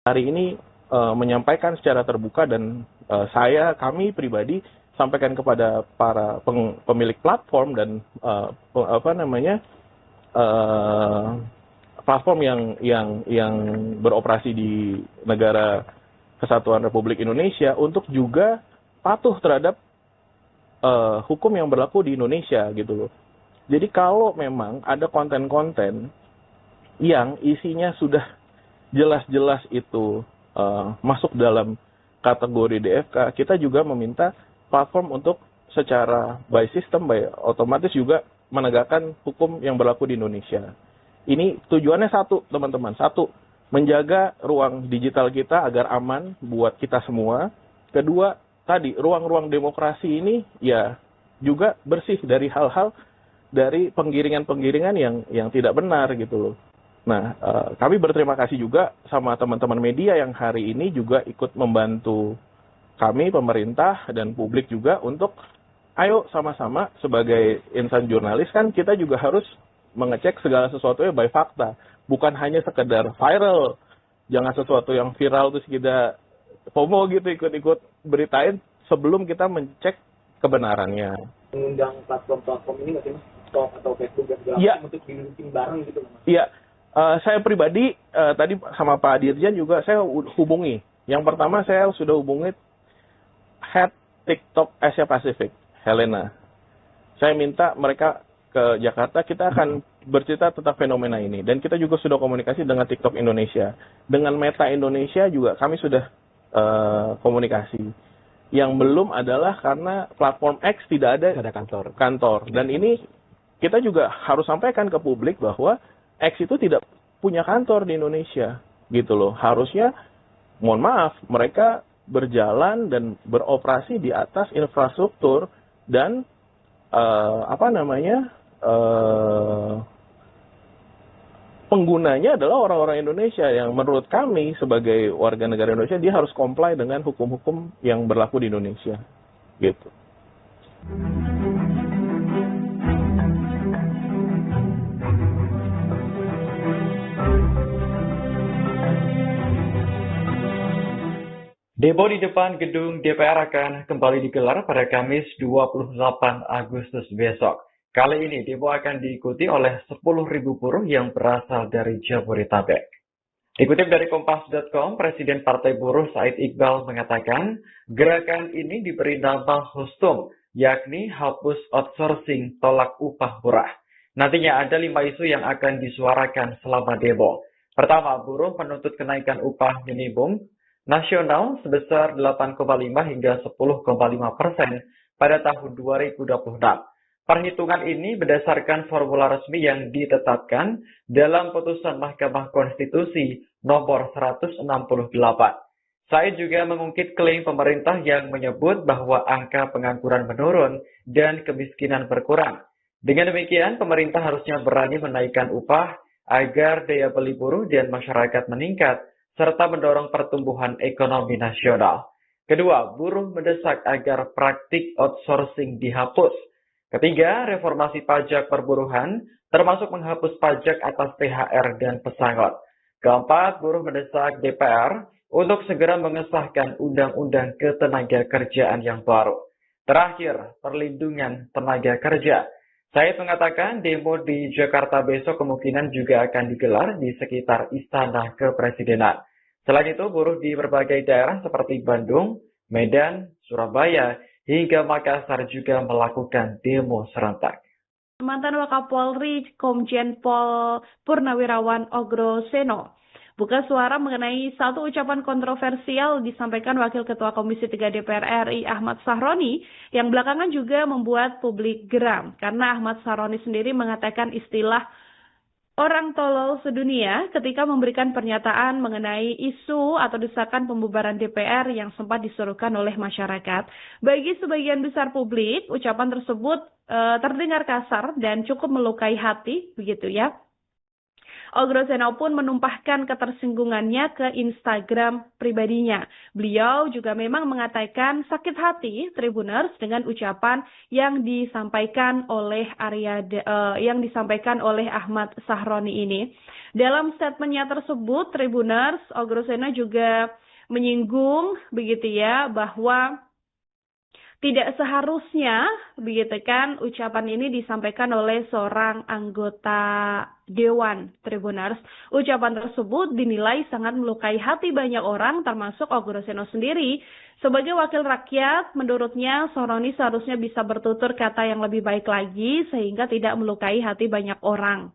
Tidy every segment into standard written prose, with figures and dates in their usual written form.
hari ini menyampaikan secara terbuka dan kami pribadi sampaikan kepada para pemilik platform dan platform yang beroperasi di negara Kesatuan Republik Indonesia untuk juga patuh terhadap hukum yang berlaku di Indonesia gitu loh. Jadi kalau memang ada konten-konten yang isinya sudah jelas-jelas itu masuk dalam kategori DFK, kita juga meminta platform untuk secara by system, by otomatis juga menegakkan hukum yang berlaku di Indonesia. Ini tujuannya satu, teman-teman. Satu, menjaga ruang digital kita agar aman buat kita semua. Kedua, tadi ruang-ruang demokrasi ini ya juga bersih dari hal-hal dari penggiringan-penggiringan yang tidak benar gitu loh. Nah, kami berterima kasih juga sama teman-teman media yang hari ini juga ikut membantu kami, pemerintah, dan publik juga untuk ayo sama-sama sebagai insan jurnalis kan kita juga harus mengecek segala sesuatunya by fakta. Bukan hanya sekedar viral. Jangan sesuatu yang viral terus kita FOMO gitu ikut-ikut beritain sebelum kita mencek kebenarannya. Mengundang platform-platform ini nggak sih Mas? Atau Facebook dan segala macam untuk diluncurkan bareng gitu Mas? Iya. Saya pribadi tadi sama Pak Dirjen juga saya hubungi. Yang pertama saya sudah hubungi head TikTok Asia Pasifik, Helena. Saya minta mereka ke Jakarta, kita akan bercerita tentang fenomena ini. Dan kita juga sudah komunikasi dengan TikTok Indonesia. Dengan Meta Indonesia juga kami sudah komunikasi. Yang belum adalah karena platform X tidak ada kantor. Dan ini kita juga harus sampaikan ke publik bahwa X itu tidak punya kantor di Indonesia, gitu loh. Harusnya, mohon maaf, mereka berjalan dan beroperasi di atas infrastruktur dan penggunanya adalah orang-orang Indonesia yang menurut kami sebagai warga negara Indonesia dia harus comply dengan hukum-hukum yang berlaku di Indonesia, gitu. Demo di depan gedung DPR akan kembali digelar pada Kamis 28 Agustus besok. Kali ini demo akan diikuti oleh 10.000 buruh yang berasal dari Jabodetabek. Dikutip dari Kompas.com, Presiden Partai Buruh Said Iqbal mengatakan gerakan ini diberi nama HUSTUM, yakni hapus outsourcing tolak upah murah. Nantinya ada 5 isu yang akan disuarakan selama demo. Pertama, buruh menuntut kenaikan upah minimum nasional sebesar 8,5 hingga 10,5% pada tahun 2026. Perhitungan ini berdasarkan formula resmi yang ditetapkan dalam putusan Mahkamah Konstitusi nomor 168. Said juga mengungkit klaim pemerintah yang menyebut bahwa angka pengangguran menurun dan kemiskinan berkurang. Dengan demikian, pemerintah harusnya berani menaikkan upah agar daya beli buruh dan masyarakat meningkat, serta mendorong pertumbuhan ekonomi nasional. Kedua, buruh mendesak agar praktik outsourcing dihapus. Ketiga, reformasi pajak perburuhan, termasuk menghapus pajak atas THR dan pesangon. Keempat, buruh mendesak DPR untuk segera mengesahkan Undang-Undang Ketenagakerjaan yang baru. Terakhir, perlindungan tenaga kerja. Said mengatakan demo di Jakarta besok kemungkinan juga akan digelar di sekitar Istana Kepresidenan. Selain itu, buruh di berbagai daerah seperti Bandung, Medan, Surabaya, hingga Makassar juga melakukan demo serentak. Mantan Wakapolri Komjen Pol Purnawirawan Ogro Seno buka suara mengenai satu ucapan kontroversial disampaikan Wakil Ketua Komisi 3 DPR RI Ahmad Sahroni yang belakangan juga membuat publik geram karena Ahmad Sahroni sendiri mengatakan istilah orang tolol sedunia ketika memberikan pernyataan mengenai isu atau desakan pembubaran DPR yang sempat disuruhkan oleh masyarakat. Bagi sebagian besar publik, ucapan tersebut terdengar kasar dan cukup melukai hati, begitu ya. Ogroseno pun menumpahkan ketersinggungannya ke Instagram pribadinya. Beliau juga memang mengatakan sakit hati Tribuners dengan ucapan yang disampaikan oleh Ahmad Sahroni ini. Dalam statementnya tersebut, Tribuners, Ogroseno juga menyinggung begitu ya bahwa tidak seharusnya begitu kan ucapan ini disampaikan oleh seorang anggota Dewan Tribuners. Ucapan tersebut dinilai sangat melukai hati banyak orang termasuk Ogroseno sendiri. Sebagai wakil rakyat, menurutnya Sahroni seharusnya bisa bertutur kata yang lebih baik lagi sehingga tidak melukai hati banyak orang.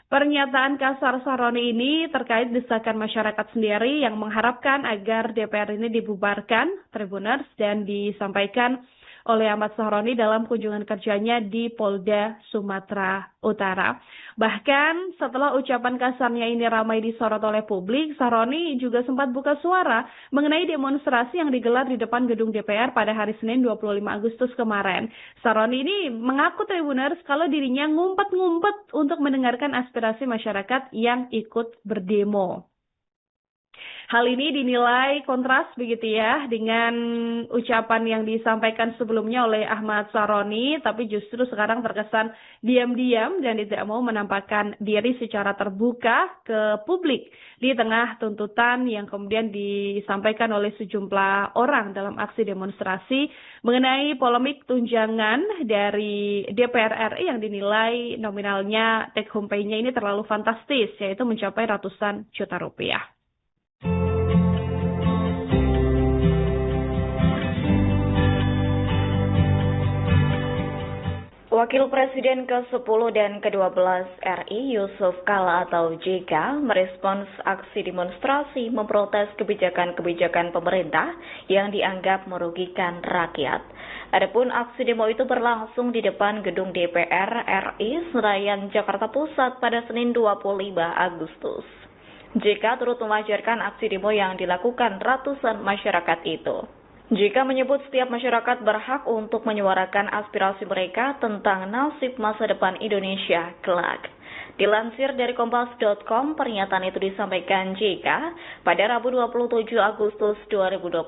Pernyataan kasar Sahroni ini terkait desakan masyarakat sendiri yang mengharapkan agar DPR ini dibubarkan, Tribuners, dan disampaikan oleh Ahmad Sahroni dalam kunjungan kerjanya di Polda Sumatera Utara. Bahkan setelah ucapan kasarnya ini ramai disorot oleh publik, Sahroni juga sempat buka suara mengenai demonstrasi yang digelar di depan gedung DPR pada hari Senin 25 Agustus kemarin. Sahroni ini mengaku Tribuners kalau dirinya ngumpet-ngumpet untuk mendengarkan aspirasi masyarakat yang ikut berdemo. Hal ini dinilai kontras begitu ya dengan ucapan yang disampaikan sebelumnya oleh Ahmad Sahroni, tapi justru sekarang terkesan diam-diam dan tidak mau menampakkan diri secara terbuka ke publik di tengah tuntutan yang kemudian disampaikan oleh sejumlah orang dalam aksi demonstrasi mengenai polemik tunjangan dari DPR RI yang dinilai nominalnya take home pay-nya ini terlalu fantastis, yaitu mencapai ratusan juta rupiah. Wakil Presiden ke-10 dan ke-12 RI Yusuf Kala atau JK merespons aksi demonstrasi memprotes kebijakan-kebijakan pemerintah yang dianggap merugikan rakyat. Adapun aksi demo itu berlangsung di depan gedung DPR RI Senayan, Jakarta Pusat pada Senin 25 Agustus. JK turut mewajarkan aksi demo yang dilakukan ratusan masyarakat itu. JK menyebut setiap masyarakat berhak untuk menyuarakan aspirasi mereka tentang nasib masa depan Indonesia kelak. Dilansir dari kompas.com, pernyataan itu disampaikan JK pada Rabu 27 Agustus 2025.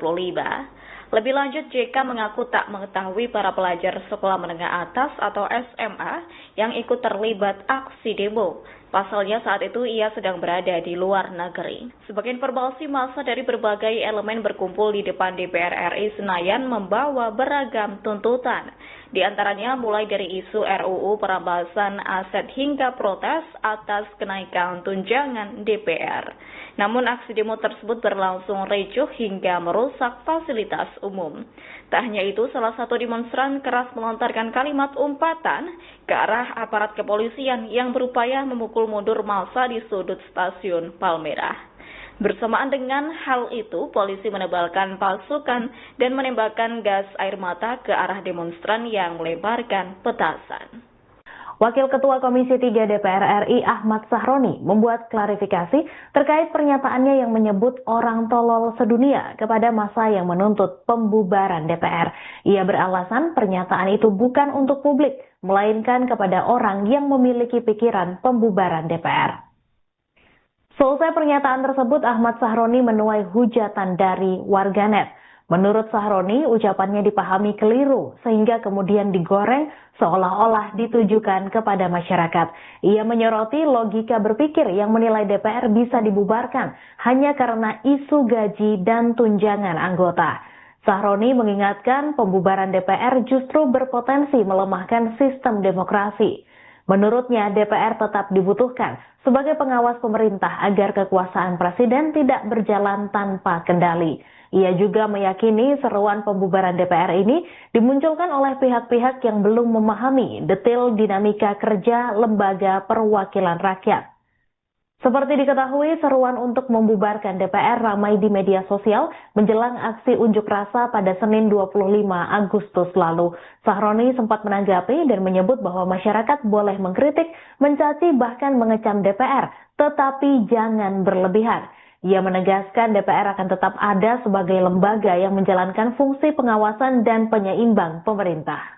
Lebih lanjut, JK mengaku tak mengetahui para pelajar sekolah menengah atas atau SMA yang ikut terlibat aksi demo. Pasalnya saat itu ia sedang berada di luar negeri. Sebagai informasi, massa dari berbagai elemen berkumpul di depan DPR RI Senayan membawa beragam tuntutan. Di antaranya mulai dari isu RUU perampasan aset hingga protes atas kenaikan tunjangan DPR. Namun aksi demo tersebut berlangsung ricuh hingga merusak fasilitas umum. Tak hanya itu, salah satu demonstran keras melontarkan kalimat umpatan ke arah aparat kepolisian yang berupaya memukul mundur massa di sudut stasiun Palmerah. Bersamaan dengan hal itu, polisi menebalkan pasukan dan menembakkan gas air mata ke arah demonstran yang melemparkan petasan. Wakil Ketua Komisi 3 DPR RI Ahmad Sahroni membuat klarifikasi terkait pernyataannya yang menyebut orang tolol sedunia kepada massa yang menuntut pembubaran DPR. Ia beralasan pernyataan itu bukan untuk publik, melainkan kepada orang yang memiliki pikiran pembubaran DPR. Selesai pernyataan tersebut, Ahmad Sahroni menuai hujatan dari warganet. Menurut Sahroni, ucapannya dipahami keliru sehingga kemudian digoreng seolah-olah ditujukan kepada masyarakat. Ia menyoroti logika berpikir yang menilai DPR bisa dibubarkan hanya karena isu gaji dan tunjangan anggota. Sahroni mengingatkan pembubaran DPR justru berpotensi melemahkan sistem demokrasi. Menurutnya, DPR tetap dibutuhkan sebagai pengawas pemerintah agar kekuasaan presiden tidak berjalan tanpa kendali. Ia juga meyakini seruan pembubaran DPR ini dimunculkan oleh pihak-pihak yang belum memahami detail dinamika kerja lembaga perwakilan rakyat. Seperti diketahui, seruan untuk membubarkan DPR ramai di media sosial menjelang aksi unjuk rasa pada Senin 25 Agustus lalu. Sahroni sempat menanggapi dan menyebut bahwa masyarakat boleh mengkritik, mencaci, bahkan mengecam DPR, tetapi jangan berlebihan. Ia menegaskan DPR akan tetap ada sebagai lembaga yang menjalankan fungsi pengawasan dan penyeimbang pemerintah.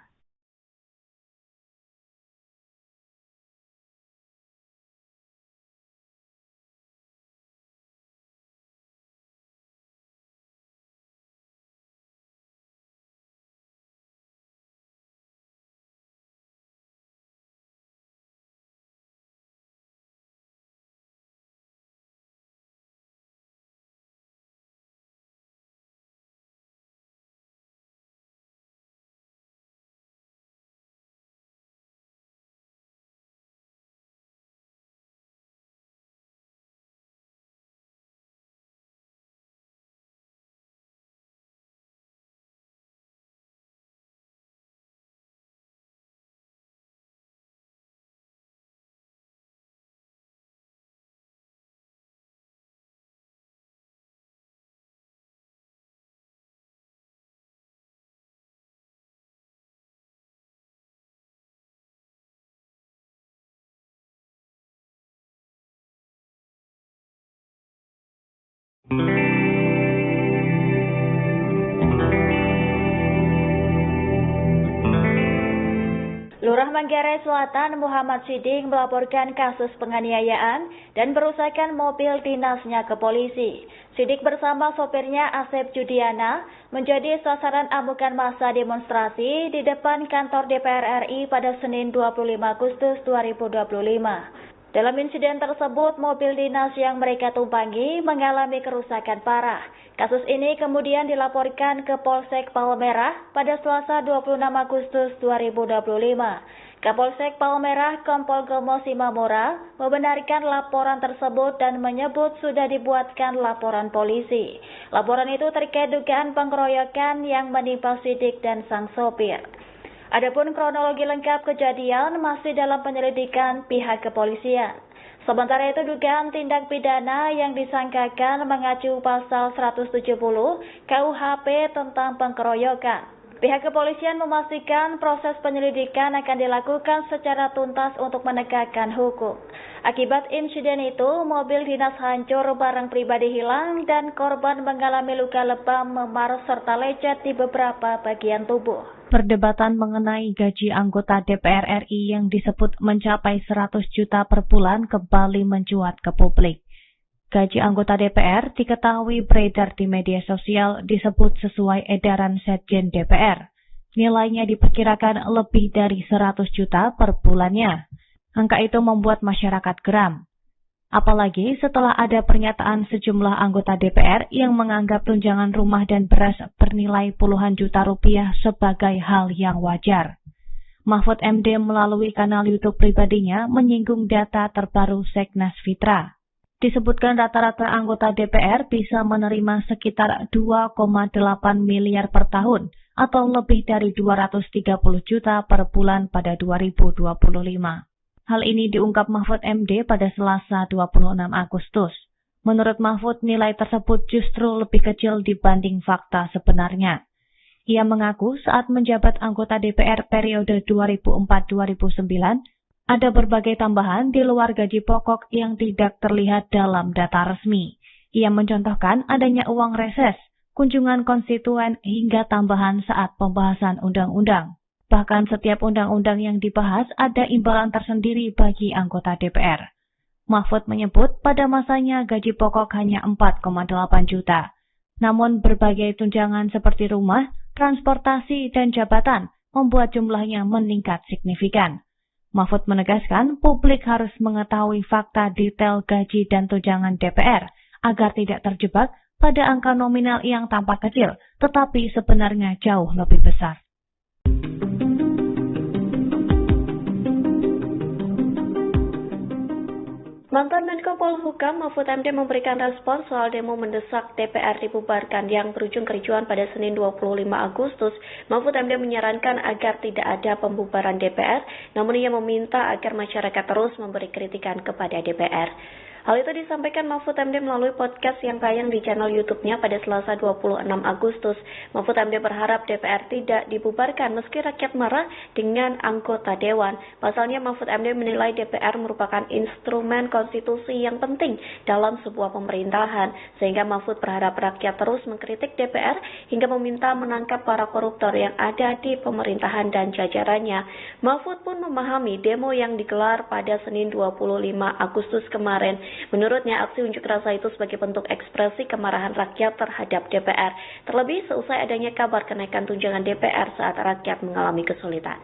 Lurah Manggarai Selatan Muhammad Sidik melaporkan kasus penganiayaan dan perusakan mobil dinasnya ke polisi. Sidik bersama sopirnya Asep Judiana menjadi sasaran amukan massa demonstrasi di depan kantor DPR RI pada Senin 25 Agustus 2025. Dalam insiden tersebut, mobil dinas yang mereka tumpangi mengalami kerusakan parah. Kasus ini kemudian dilaporkan ke Polsek Palmerah pada Selasa 26 Agustus 2025. Kapolsek Palmerah Kompol Gomo Simamora membenarkan laporan tersebut dan menyebut sudah dibuatkan laporan polisi. Laporan itu terkait dugaan pengeroyokan yang menimpa Sidik dan sang sopir. Adapun kronologi lengkap kejadian masih dalam penyelidikan pihak kepolisian. Sementara itu dugaan tindak pidana yang disangkakan mengacu pasal 170 KUHP tentang pengkeroyokan. Pihak kepolisian memastikan proses penyelidikan akan dilakukan secara tuntas untuk menegakkan hukum. Akibat insiden itu, mobil dinas hancur, barang pribadi hilang, dan korban mengalami luka lebam, memar, serta lecet di beberapa bagian tubuh. Perdebatan mengenai gaji anggota DPR RI yang disebut mencapai 100 juta per bulan kembali mencuat ke publik. Gaji anggota DPR diketahui beredar di media sosial disebut sesuai edaran Sekjen DPR. Nilainya diperkirakan lebih dari 100 juta per bulannya. Angka itu membuat masyarakat geram. Apalagi setelah ada pernyataan sejumlah anggota DPR yang menganggap tunjangan rumah dan beras bernilai puluhan juta rupiah sebagai hal yang wajar. Mahfud MD melalui kanal YouTube pribadinya menyinggung data terbaru Seknas Fitra. Disebutkan rata-rata anggota DPR bisa menerima sekitar 2,8 miliar per tahun atau lebih dari 230 juta per bulan pada 2025. Hal ini diungkap Mahfud MD pada Selasa 26 Agustus. Menurut Mahfud, nilai tersebut justru lebih kecil dibanding fakta sebenarnya. Ia mengaku saat menjabat anggota DPR periode 2004-2009, ada berbagai tambahan di luar gaji pokok yang tidak terlihat dalam data resmi. Ia mencontohkan adanya uang reses, kunjungan konstituen, hingga tambahan saat pembahasan undang-undang. Bahkan setiap undang-undang yang dibahas ada imbalan tersendiri bagi anggota DPR. Mahfud menyebut pada masanya gaji pokok hanya 4,8 juta. Namun berbagai tunjangan seperti rumah, transportasi, dan jabatan membuat jumlahnya meningkat signifikan. Mahfud menegaskan publik harus mengetahui fakta detail gaji dan tunjangan DPR agar tidak terjebak pada angka nominal yang tampak kecil, tetapi sebenarnya jauh lebih besar. Mantan Menko Polhukam Mahfud MD memberikan respon soal demo mendesak DPR dibubarkan yang berujung kericuan pada Senin 25 Agustus. Mahfud MD menyarankan agar tidak ada pembubaran DPR, namun ia meminta agar masyarakat terus memberi kritikan kepada DPR. Hal itu disampaikan Mahfud MD melalui podcast yang tayang di channel YouTube-nya pada Selasa 26 Agustus. Mahfud MD berharap DPR tidak dibubarkan meski rakyat marah dengan anggota dewan. Pasalnya Mahfud MD menilai DPR merupakan instrumen konstitusi yang penting dalam sebuah pemerintahan, sehingga Mahfud berharap rakyat terus mengkritik DPR hingga meminta menangkap para koruptor yang ada di pemerintahan dan jajarannya. Mahfud pun memahami demo yang digelar pada Senin 25 Agustus kemarin. Menurutnya, aksi unjuk rasa itu sebagai bentuk ekspresi kemarahan rakyat terhadap DPR, terlebih seusai adanya kabar kenaikan tunjangan DPR saat rakyat mengalami kesulitan.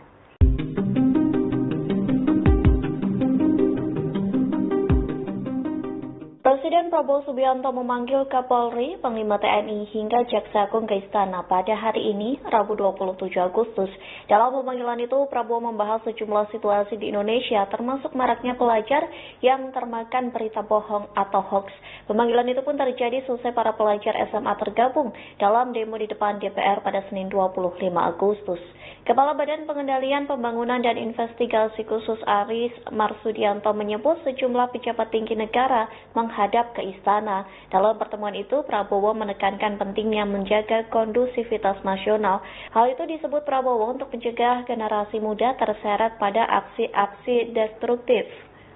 Presiden Prabowo Subianto memanggil Kapolri, Panglima TNI, hingga Jaksa Agung ke Istana pada hari ini, Rabu 27 Agustus. Dalam pemanggilan itu, Prabowo membahas sejumlah situasi di Indonesia, termasuk maraknya pelajar yang termakan berita bohong atau hoax. Pemanggilan itu pun terjadi selesai para pelajar SMA tergabung dalam demo di depan DPR pada Senin 25 Agustus. Kepala Badan Pengendalian Pembangunan dan Investigasi Khusus Aris Marsudianto menyebut sejumlah pejabat tinggi negara menghadap ke istana. Dalam pertemuan itu, Prabowo menekankan pentingnya menjaga kondusivitas nasional. Hal itu disebut Prabowo untuk mencegah generasi muda terseret pada aksi-aksi destruktif.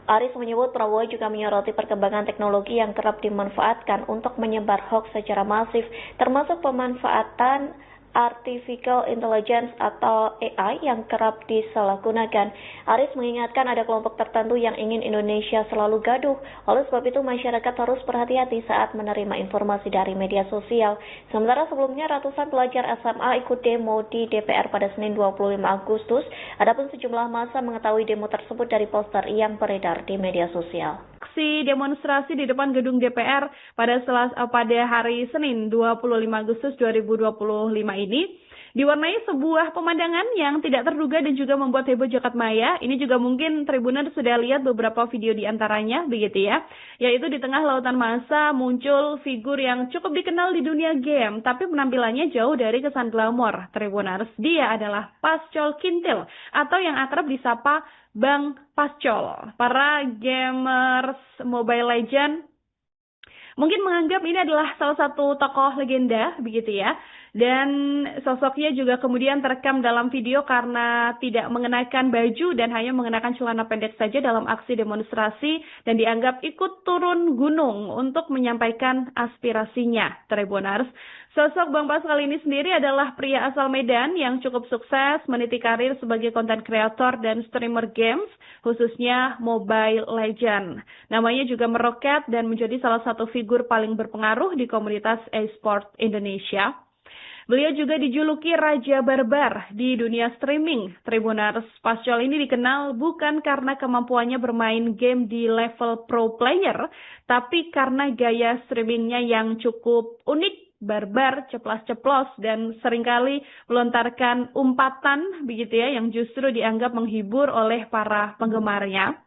Aris menyebut Prabowo juga menyoroti perkembangan teknologi yang kerap dimanfaatkan untuk menyebar hoaks secara masif, termasuk pemanfaatan Artificial Intelligence atau AI yang kerap disalahgunakan. Aris mengingatkan ada kelompok tertentu yang ingin Indonesia selalu gaduh. Oleh sebab itu, masyarakat harus berhati-hati saat menerima informasi dari media sosial. Sementara sebelumnya, ratusan pelajar SMA ikut demo di DPR pada Senin 25 Agustus. Adapun sejumlah massa mengetahui demo tersebut dari poster yang beredar di media sosial. Aksi demonstrasi di depan gedung DPR pada hari Senin 25 Agustus 2025 ini diwarnai sebuah pemandangan yang tidak terduga dan juga membuat heboh jagat maya. Ini juga mungkin Tribuner sudah lihat beberapa video di antaranya, begitu ya. Yaitu di tengah lautan massa muncul figur yang cukup dikenal di dunia game, tapi penampilannya jauh dari kesan glamor. Tribuners, dia adalah Pascol Kintil atau yang akrab disapa Bang Pascol. Para gamers Mobile Legends mungkin menganggap ini adalah salah satu tokoh legenda, begitu ya. Dan sosoknya juga kemudian terekam dalam video karena tidak mengenakan baju dan hanya mengenakan celana pendek saja dalam aksi demonstrasi dan dianggap ikut turun gunung untuk menyampaikan aspirasinya, Tribuners. Sosok Bang Pascal ini sendiri adalah pria asal Medan yang cukup sukses meniti karir sebagai content creator dan streamer games, khususnya Mobile Legends. Namanya juga meroket dan menjadi salah satu figur paling berpengaruh di komunitas e-sport Indonesia. Beliau juga dijuluki Raja Barbar di dunia streaming. Tribuners, Pascol ini dikenal bukan karena kemampuannya bermain game di level pro player, tapi karena gaya streamingnya yang cukup unik, barbar, ceplas-ceplos, dan seringkali melontarkan umpatan begitu ya yang justru dianggap menghibur oleh para penggemarnya.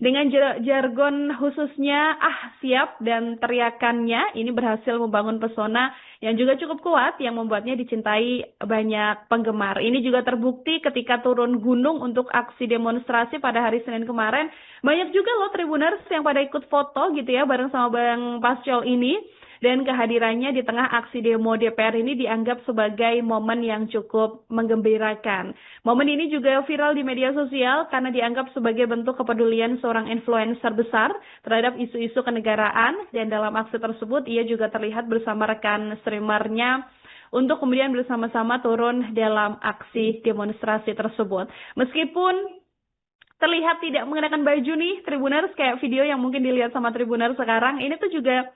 Dengan jargon khususnya siap dan teriakannya ini berhasil membangun pesona yang juga cukup kuat yang membuatnya dicintai banyak penggemar. Ini juga terbukti ketika turun gunung untuk aksi demonstrasi pada hari Senin kemarin. Banyak juga loh Tribuners yang pada ikut foto gitu ya bareng sama Bang Pascol ini. Dan kehadirannya di tengah aksi demo DPR ini dianggap sebagai momen yang cukup menggembirakan. Momen ini juga viral di media sosial karena dianggap sebagai bentuk kepedulian seorang influencer besar terhadap isu-isu kenegaraan. Dan dalam aksi tersebut ia juga terlihat bersama rekan streamernya untuk kemudian bersama-sama turun dalam aksi demonstrasi tersebut. Meskipun terlihat tidak mengenakan baju nih Tribuners, kayak video yang mungkin dilihat sama Tribuners sekarang, ini tuh juga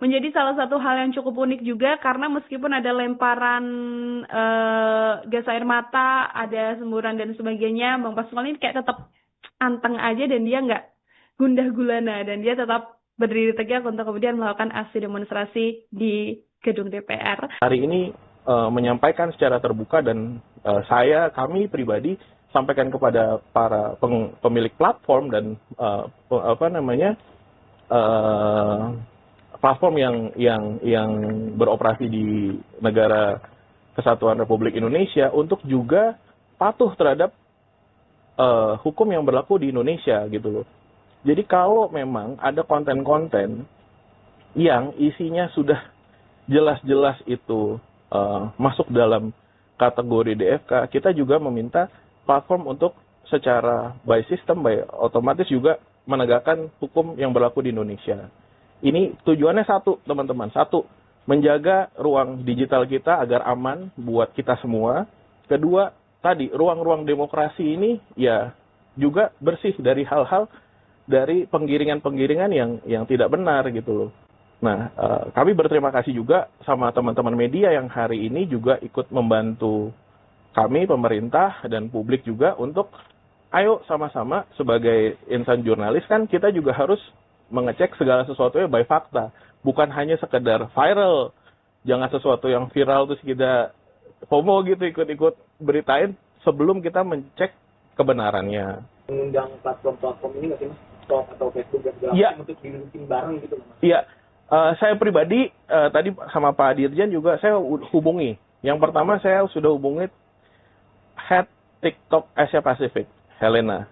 menjadi salah satu hal yang cukup unik juga karena meskipun ada lemparan gas air mata, ada semburan dan sebagainya, Bang Pascal ini kayak tetap anteng aja dan dia nggak gundah gulana dan dia tetap berdiri tegak untuk kemudian melakukan aksi demonstrasi di gedung DPR. Hari ini menyampaikan secara terbuka dan kami pribadi sampaikan kepada para pemilik platform dan platform yang beroperasi di negara Kesatuan Republik Indonesia untuk juga patuh terhadap hukum yang berlaku di Indonesia gitu loh. Jadi kalau memang ada konten-konten yang isinya sudah jelas-jelas itu masuk dalam kategori DFK, kita juga meminta platform untuk secara by system, by otomatis juga menegakkan hukum yang berlaku di Indonesia. Ini tujuannya satu, teman-teman. Satu, menjaga ruang digital kita agar aman buat kita semua. Kedua, tadi ruang-ruang demokrasi ini ya juga bersih dari hal-hal dari penggiringan-penggiringan yang tidak benar gitu loh. Nah, kami berterima kasih juga sama teman-teman media yang hari ini juga ikut membantu kami, pemerintah dan publik juga untuk ayo sama-sama sebagai insan jurnalis kan kita juga harus mengecek segala sesuatunya by fakta, bukan hanya sekedar viral. Jangan sesuatu yang viral terus kita FOMO gitu ikut-ikut beritain sebelum kita mencek kebenarannya. Mengundang platform-platform ini nggak sih Mas? Talk atau Facebook dan segala macam untuk didudukin bareng gitu Mas? Iya, saya pribadi tadi sama Pak Dirjen juga saya hubungi. Yang pertama saya sudah hubungi Head TikTok Asia Pacific, Helena.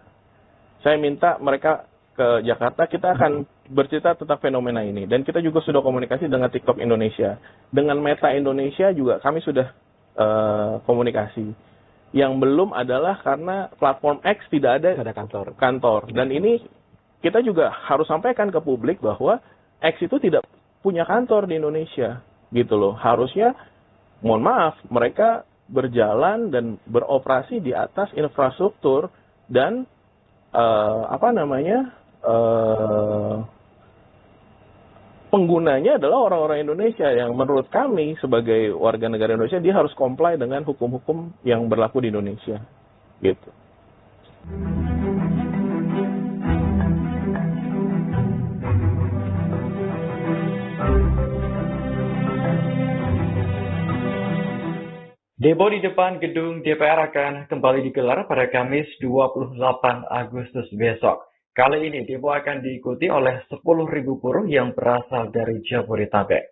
Saya minta mereka ke Jakarta, kita akan bercerita tentang fenomena ini. Dan kita juga sudah komunikasi dengan TikTok Indonesia. Dengan Meta Indonesia juga kami sudah komunikasi. Yang belum adalah karena platform X tidak ada kantor. Dan ini kita juga harus sampaikan ke publik bahwa X itu tidak punya kantor di Indonesia, gitu loh. Harusnya, mohon maaf, mereka berjalan dan beroperasi di atas infrastruktur dan penggunanya adalah orang-orang Indonesia yang menurut kami sebagai warga negara Indonesia dia harus comply dengan hukum-hukum yang berlaku di Indonesia, gitu. Demo di depan gedung DPR akan kembali digelar pada Kamis 28 Agustus besok. Kali ini demo akan diikuti oleh 10.000 buruh yang berasal dari Jabodetabek.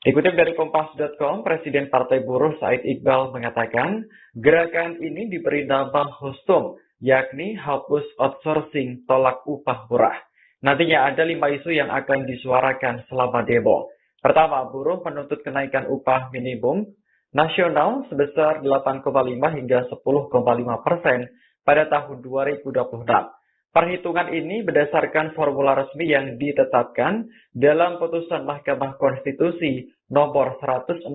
Dikutip dari Kompas.com, Presiden Partai Buruh Said Iqbal mengatakan, gerakan ini diberi nama HOSTUM, yakni Hapus Outsourcing Tolak Upah Murah. Nantinya ada 5 isu yang akan disuarakan selama demo. Pertama, buruh menuntut kenaikan upah minimum nasional sebesar 8,5 hingga 10,5% pada tahun 2026. Perhitungan ini berdasarkan formula resmi yang ditetapkan dalam putusan Mahkamah Konstitusi nomor 168.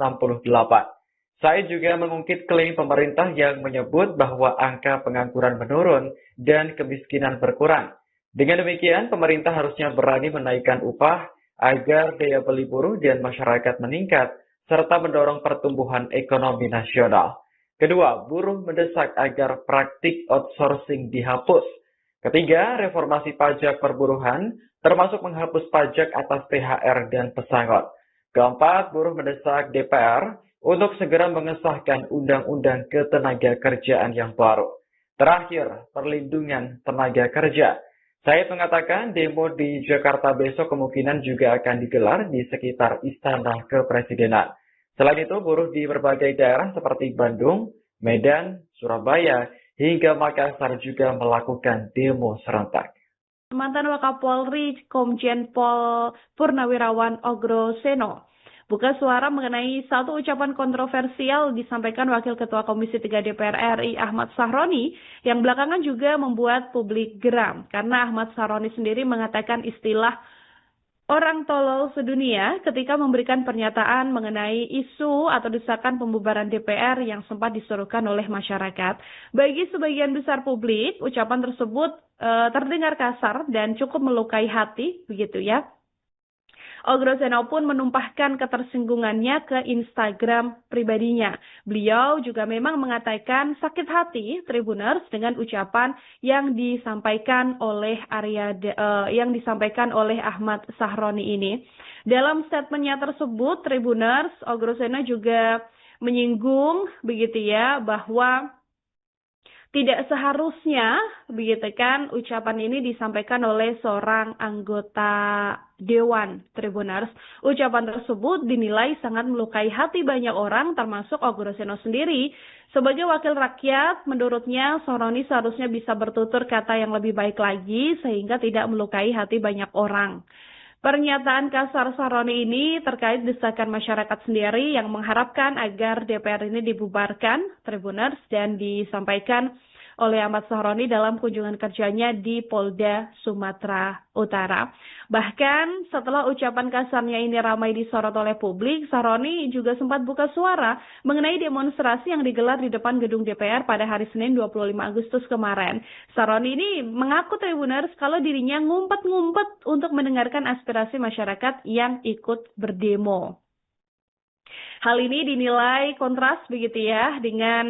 Saya juga mengungkit klaim pemerintah yang menyebut bahwa angka pengangguran menurun dan kemiskinan berkurang. Dengan demikian, pemerintah harusnya berani menaikkan upah agar daya beli buruh dan masyarakat meningkat, serta mendorong pertumbuhan ekonomi nasional. Kedua, buruh mendesak agar praktik outsourcing dihapus. Ketiga, reformasi pajak perburuhan, termasuk menghapus pajak atas THR dan pesangon. Keempat, buruh mendesak DPR untuk segera mengesahkan Undang-Undang Ketenagakerjaan yang baru. Terakhir, perlindungan tenaga kerja. Said mengatakan demo di Jakarta besok kemungkinan juga akan digelar di sekitar Istana Kepresidenan. Selain itu, buruh di berbagai daerah seperti Bandung, Medan, Surabaya, hingga Makassar juga melakukan demo serentak. Mantan Wakapolri Komjen Pol Purnawirawan Ogroseno buka suara mengenai satu ucapan kontroversial disampaikan Wakil Ketua Komisi 3 DPR RI Ahmad Sahroni yang belakangan juga membuat publik geram karena Ahmad Sahroni sendiri mengatakan istilah orang tolol sedunia ketika memberikan pernyataan mengenai isu atau desakan pembubaran DPR yang sempat disuruhkan oleh masyarakat. Bagi sebagian besar publik, ucapan tersebut terdengar kasar dan cukup melukai hati, begitu ya. Ogroseno pun menumpahkan ketersinggungannya ke Instagram pribadinya. Beliau juga memang mengatakan sakit hati Tribuners dengan ucapan yang disampaikan oleh Ahmad Sahroni ini. Dalam statementnya tersebut, Tribuners, Ogroseno juga menyinggung begitu ya bahwa tidak seharusnya, begitu kan, ucapan ini disampaikan oleh seorang anggota Dewan Tribuners. Ucapan tersebut dinilai sangat melukai hati banyak orang, termasuk Ogroseno sendiri. Sebagai wakil rakyat, menurutnya Sahroni seharusnya bisa bertutur kata yang lebih baik lagi, sehingga tidak melukai hati banyak orang. Pernyataan kasar Sahroni ini terkait desakan masyarakat sendiri yang mengharapkan agar DPR ini dibubarkan, Tribuners, dan disampaikan oleh Ahmad Sahroni dalam kunjungan kerjanya di Polda Sumatera Utara. Bahkan setelah ucapan kasarnya ini ramai disorot oleh publik, Sahroni juga sempat buka suara mengenai demonstrasi yang digelar di depan gedung DPR pada hari Senin 25 Agustus kemarin. Sahroni ini mengaku Tribuners kalau dirinya ngumpet-ngumpet untuk mendengarkan aspirasi masyarakat yang ikut berdemo. Hal ini dinilai kontras begitu ya dengan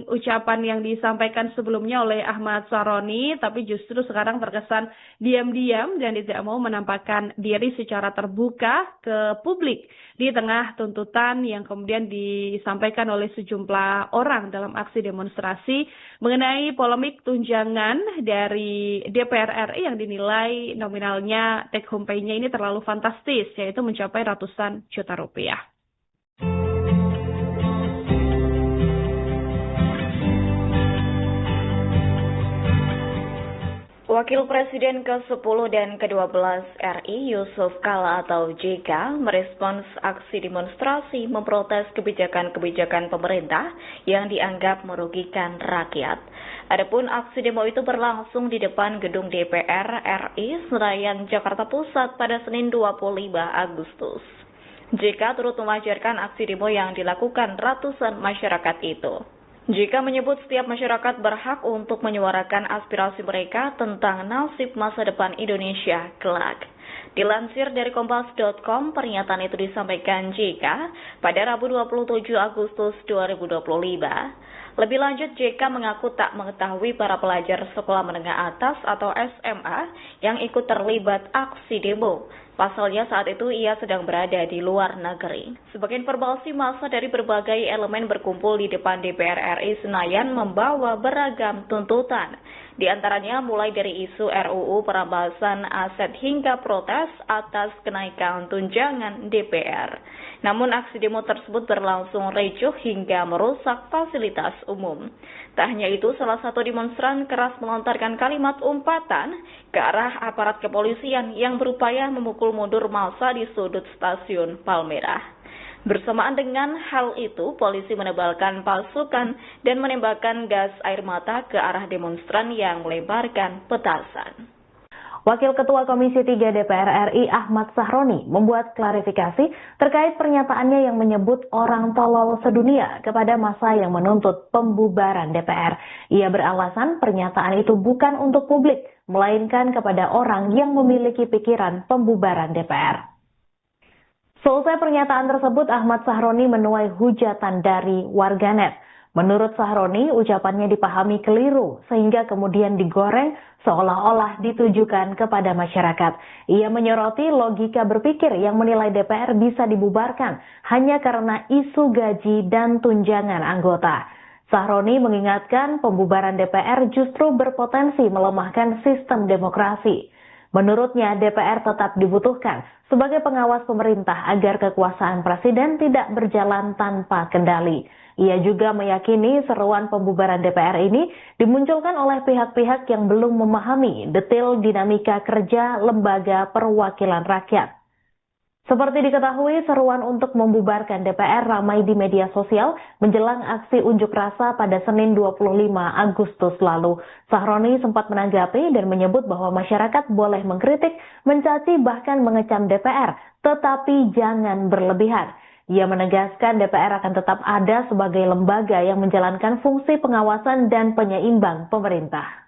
ucapan yang disampaikan sebelumnya oleh Ahmad Sahroni, tapi justru sekarang terkesan diam-diam dan tidak mau menampakkan diri secara terbuka ke publik di tengah tuntutan yang kemudian disampaikan oleh sejumlah orang dalam aksi demonstrasi mengenai polemik tunjangan dari DPR RI yang dinilai nominalnya take home pay-nya ini terlalu fantastis, yaitu mencapai ratusan juta rupiah. Wakil Presiden ke-10 dan ke-12 RI Yusuf Kala atau JK merespons aksi demonstrasi memprotes kebijakan-kebijakan pemerintah yang dianggap merugikan rakyat. Adapun aksi demo itu berlangsung di depan gedung DPR RI Senayan, Jakarta Pusat pada Senin 25 Agustus. JK turut mewajarkan aksi demo yang dilakukan ratusan masyarakat itu. JK menyebut setiap masyarakat berhak untuk menyuarakan aspirasi mereka tentang nasib masa depan Indonesia kelak. Dilansir dari Kompas.com, pernyataan itu disampaikan JK pada Rabu 27 Agustus 2025. Lebih lanjut, JK mengaku tak mengetahui para pelajar sekolah menengah atas atau SMA yang ikut terlibat aksi demo. Pasalnya saat itu ia sedang berada di luar negeri. Sebagai informasi, massa dari berbagai elemen berkumpul di depan DPR RI Senayan membawa beragam tuntutan. Di antaranya mulai dari isu RUU perampasan aset hingga protes atas kenaikan tunjangan DPR. Namun aksi demo tersebut berlangsung ricuh hingga merusak fasilitas umum. Tak hanya itu, salah satu demonstran keras melontarkan kalimat umpatan ke arah aparat kepolisian yang berupaya memukul mundur massa di sudut stasiun Palmerah. Bersamaan dengan hal itu, polisi menebalkan pasukan dan menembakkan gas air mata ke arah demonstran yang melemparkan petasan. Wakil Ketua Komisi 3 DPR RI Ahmad Sahroni membuat klarifikasi terkait pernyataannya yang menyebut orang tolol sedunia kepada massa yang menuntut pembubaran DPR. Ia beralasan pernyataan itu bukan untuk publik, melainkan kepada orang yang memiliki pikiran pembubaran DPR. Selesai pernyataan tersebut, Ahmad Sahroni menuai hujatan dari warganet. Menurut Sahroni, ucapannya dipahami keliru sehingga kemudian digoreng seolah-olah ditujukan kepada masyarakat. Ia menyoroti logika berpikir yang menilai DPR bisa dibubarkan hanya karena isu gaji dan tunjangan anggota. Sahroni mengingatkan pembubaran DPR justru berpotensi melemahkan sistem demokrasi. Menurutnya, DPR tetap dibutuhkan sebagai pengawas pemerintah agar kekuasaan presiden tidak berjalan tanpa kendali. Ia juga meyakini seruan pembubaran DPR ini dimunculkan oleh pihak-pihak yang belum memahami detail dinamika kerja lembaga perwakilan rakyat. Seperti diketahui, seruan untuk membubarkan DPR ramai di media sosial menjelang aksi unjuk rasa pada Senin 25 Agustus lalu. Sahroni sempat menanggapi dan menyebut bahwa masyarakat boleh mengkritik, mencaci, bahkan mengecam DPR, tetapi jangan berlebihan. Ia menegaskan DPR akan tetap ada sebagai lembaga yang menjalankan fungsi pengawasan dan penyeimbang pemerintah.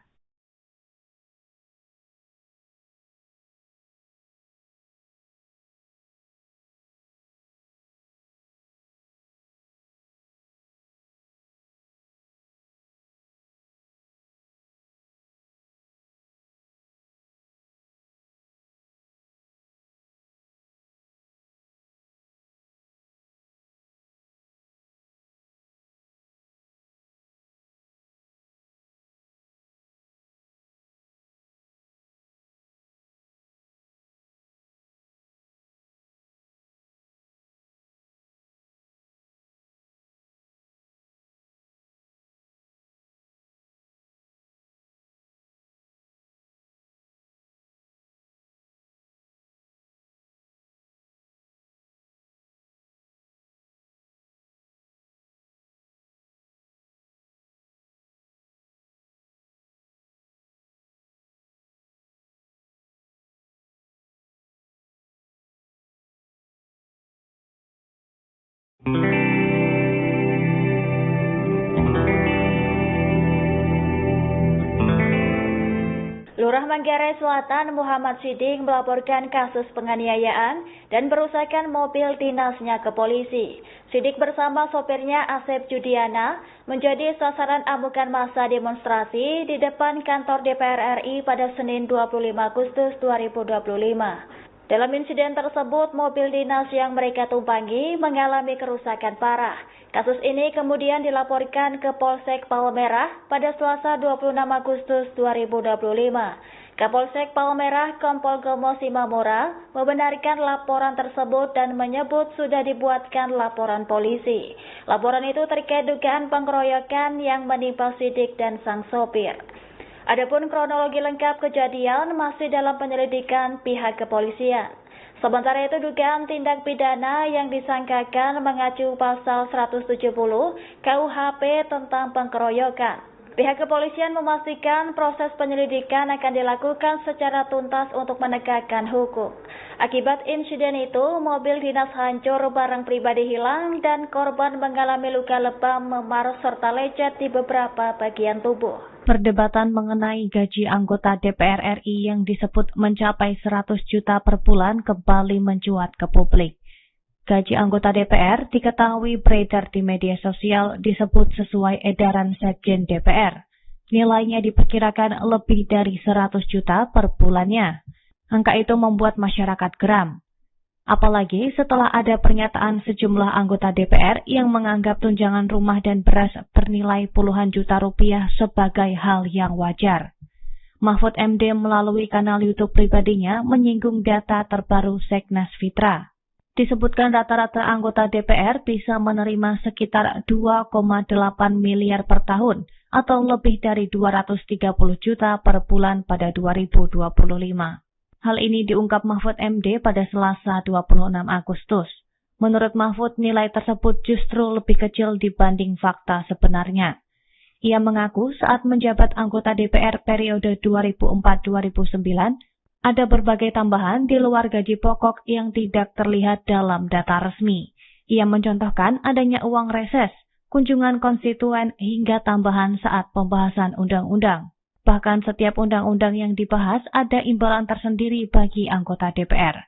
Lurah Manggarai Selatan Muhammad Siddiq melaporkan kasus penganiayaan dan perusakan mobil dinasnya ke polisi. Siddiq bersama sopirnya Asep Judiana menjadi sasaran amukan massa demonstrasi di depan kantor DPR RI pada Senin 25 Agustus 2025. Dalam insiden tersebut, mobil dinas yang mereka tumpangi mengalami kerusakan parah. Kasus ini kemudian dilaporkan ke Polsek Palmerah pada Selasa 26 Agustus 2025. Kapolsek Palmerah Kompol Gomo Simamura membenarkan laporan tersebut dan menyebut sudah dibuatkan laporan polisi. Laporan itu terkait dugaan pengeroyokan yang menimpa Siddiq dan sang sopir. Adapun kronologi lengkap kejadian masih dalam penyelidikan pihak kepolisian. Sementara itu dugaan tindak pidana yang disangkakan mengacu pasal 170 KUHP tentang pengkeroyokan. Pihak kepolisian memastikan proses penyelidikan akan dilakukan secara tuntas untuk menegakkan hukum. Akibat insiden itu, mobil dinas hancur, barang pribadi hilang, dan korban mengalami luka lebam, memar, serta lecet di beberapa bagian tubuh. Perdebatan mengenai gaji anggota DPR RI yang disebut mencapai 100 juta per bulan kembali mencuat ke publik. Gaji anggota DPR diketahui beredar di media sosial disebut sesuai edaran Sekjen DPR. Nilainya diperkirakan lebih dari 100 juta per bulannya. Angka itu membuat masyarakat geram. Apalagi setelah ada pernyataan sejumlah anggota DPR yang menganggap tunjangan rumah dan beras bernilai puluhan juta rupiah sebagai hal yang wajar. Mahfud MD melalui kanal YouTube pribadinya menyinggung data terbaru Seknas Fitra. Disebutkan rata-rata anggota DPR bisa menerima sekitar 2,8 miliar per tahun atau lebih dari 230 juta per bulan pada 2025. Hal ini diungkap Mahfud MD pada Selasa 26 Agustus. Menurut Mahfud, nilai tersebut justru lebih kecil dibanding fakta sebenarnya. Ia mengaku saat menjabat anggota DPR periode 2004-2009, ada berbagai tambahan di luar gaji pokok yang tidak terlihat dalam data resmi. Ia mencontohkan adanya uang reses, kunjungan konstituen, hingga tambahan saat pembahasan undang-undang. Bahkan setiap undang-undang yang dibahas ada imbalan tersendiri bagi anggota DPR.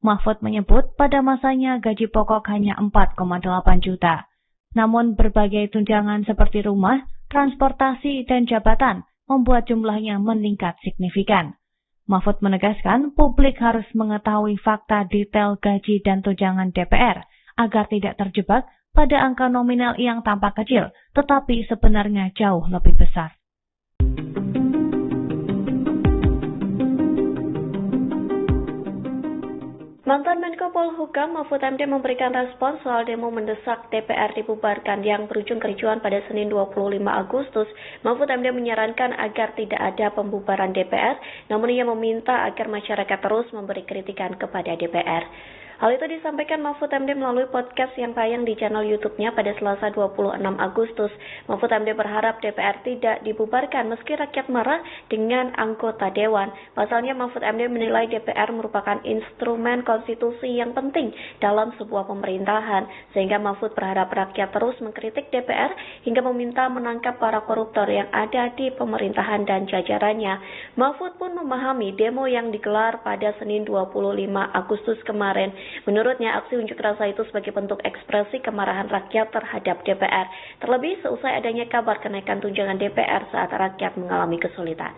Mahfud menyebut pada masanya gaji pokok hanya 4,8 juta. Namun berbagai tunjangan seperti rumah, transportasi, dan jabatan membuat jumlahnya meningkat signifikan. Mahfud menegaskan publik harus mengetahui fakta detail gaji dan tunjangan DPR agar tidak terjebak pada angka nominal yang tampak kecil, tetapi sebenarnya jauh lebih besar. Mantan Menko Polhukam Mahfud MD memberikan respon soal demo mendesak DPR dibubarkan yang berujung kericuan pada Senin 25 Agustus. Mahfud MD menyarankan agar tidak ada pembubaran DPR, namun ia meminta agar masyarakat terus memberi kritikan kepada DPR. Hal itu disampaikan Mahfud MD melalui podcast yang tayang di channel YouTube-nya pada Selasa 26 Agustus. Mahfud MD berharap DPR tidak dibubarkan meski rakyat marah dengan anggota dewan. Pasalnya Mahfud MD menilai DPR merupakan instrumen konstitusi yang penting dalam sebuah pemerintahan, sehingga Mahfud berharap rakyat terus mengkritik DPR hingga meminta menangkap para koruptor yang ada di pemerintahan dan jajarannya. Mahfud pun memahami demo yang digelar pada Senin 25 Agustus kemarin. Menurutnya, aksi unjuk rasa itu sebagai bentuk ekspresi kemarahan rakyat terhadap DPR, terlebih seusai adanya kabar kenaikan tunjangan DPR saat rakyat mengalami kesulitan.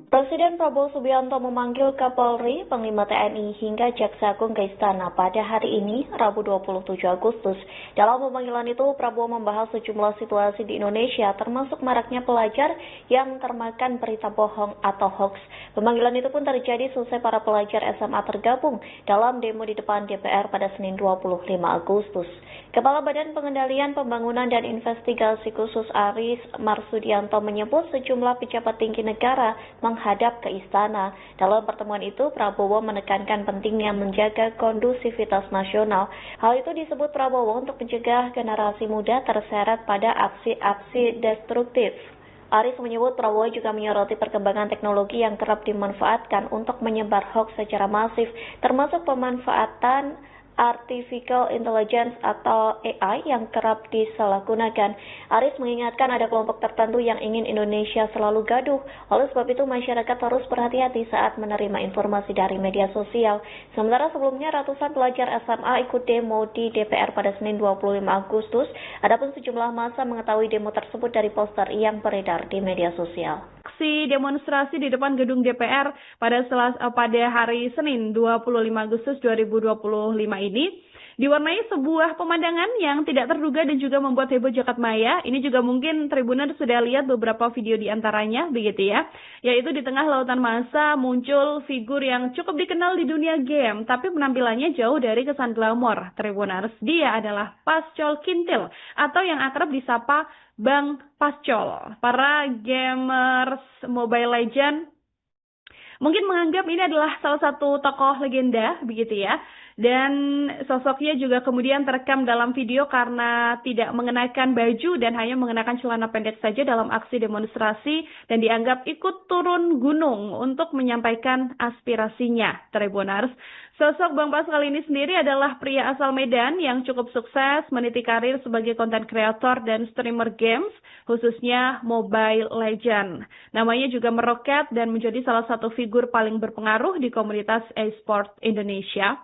Presiden Prabowo Subianto memanggil Kapolri, Panglima TNI, hingga Jaksa Agung ke Istana pada hari ini, Rabu 27 Agustus. Dalam pemanggilan itu, Prabowo membahas sejumlah situasi di Indonesia, termasuk maraknya pelajar yang termakan berita bohong atau hoax. Pemanggilan itu pun terjadi selesai para pelajar SMA tergabung dalam demo di depan DPR pada Senin 25 Agustus. Kepala Badan Pengendalian Pembangunan dan Investigasi Khusus Aris Marsudianto menyebut sejumlah pejabat tinggi negara menghadap ke istana. Dalam pertemuan itu, Prabowo menekankan pentingnya menjaga kondusivitas nasional. Hal itu disebut Prabowo untuk mencegah generasi muda terseret pada aksi-aksi destruktif. Aris menyebut Prabowo juga menyoroti perkembangan teknologi yang kerap dimanfaatkan untuk menyebar hoax secara masif, termasuk pemanfaatan Artificial Intelligence atau AI yang kerap disalahgunakan. Aris mengingatkan ada kelompok tertentu yang ingin Indonesia selalu gaduh. Oleh sebab itu, masyarakat harus berhati-hati saat menerima informasi dari media sosial. Sementara sebelumnya, ratusan pelajar SMA ikut demo di DPR pada Senin 25 Agustus. Adapun sejumlah massa mengetahui demo tersebut dari poster yang beredar di media sosial. Aksi demonstrasi di depan gedung DPR pada hari Senin 25 Agustus 2025 ini diwarnai sebuah pemandangan yang tidak terduga dan juga membuat heboh jagat maya. Ini juga mungkin Tribuner sudah lihat beberapa video di antaranya, begitu ya. Yaitu di tengah lautan massa muncul figur yang cukup dikenal di dunia game, tapi penampilannya jauh dari kesan glamor. Tribuners, dia adalah Pascol Kintil atau yang akrab disapa Bang Pascol. Para gamers Mobile Legends mungkin menganggap ini adalah salah satu tokoh legenda, begitu ya. Dan sosoknya juga kemudian terekam dalam video karena tidak mengenakan baju dan hanya mengenakan celana pendek saja dalam aksi demonstrasi dan dianggap ikut turun gunung untuk menyampaikan aspirasinya, Tribuners. Sosok Bang Pascal ini sendiri adalah pria asal Medan yang cukup sukses meniti karir sebagai content creator dan streamer games, khususnya Mobile Legends. Namanya juga meroket dan menjadi salah satu figur paling berpengaruh di komunitas e-sport Indonesia.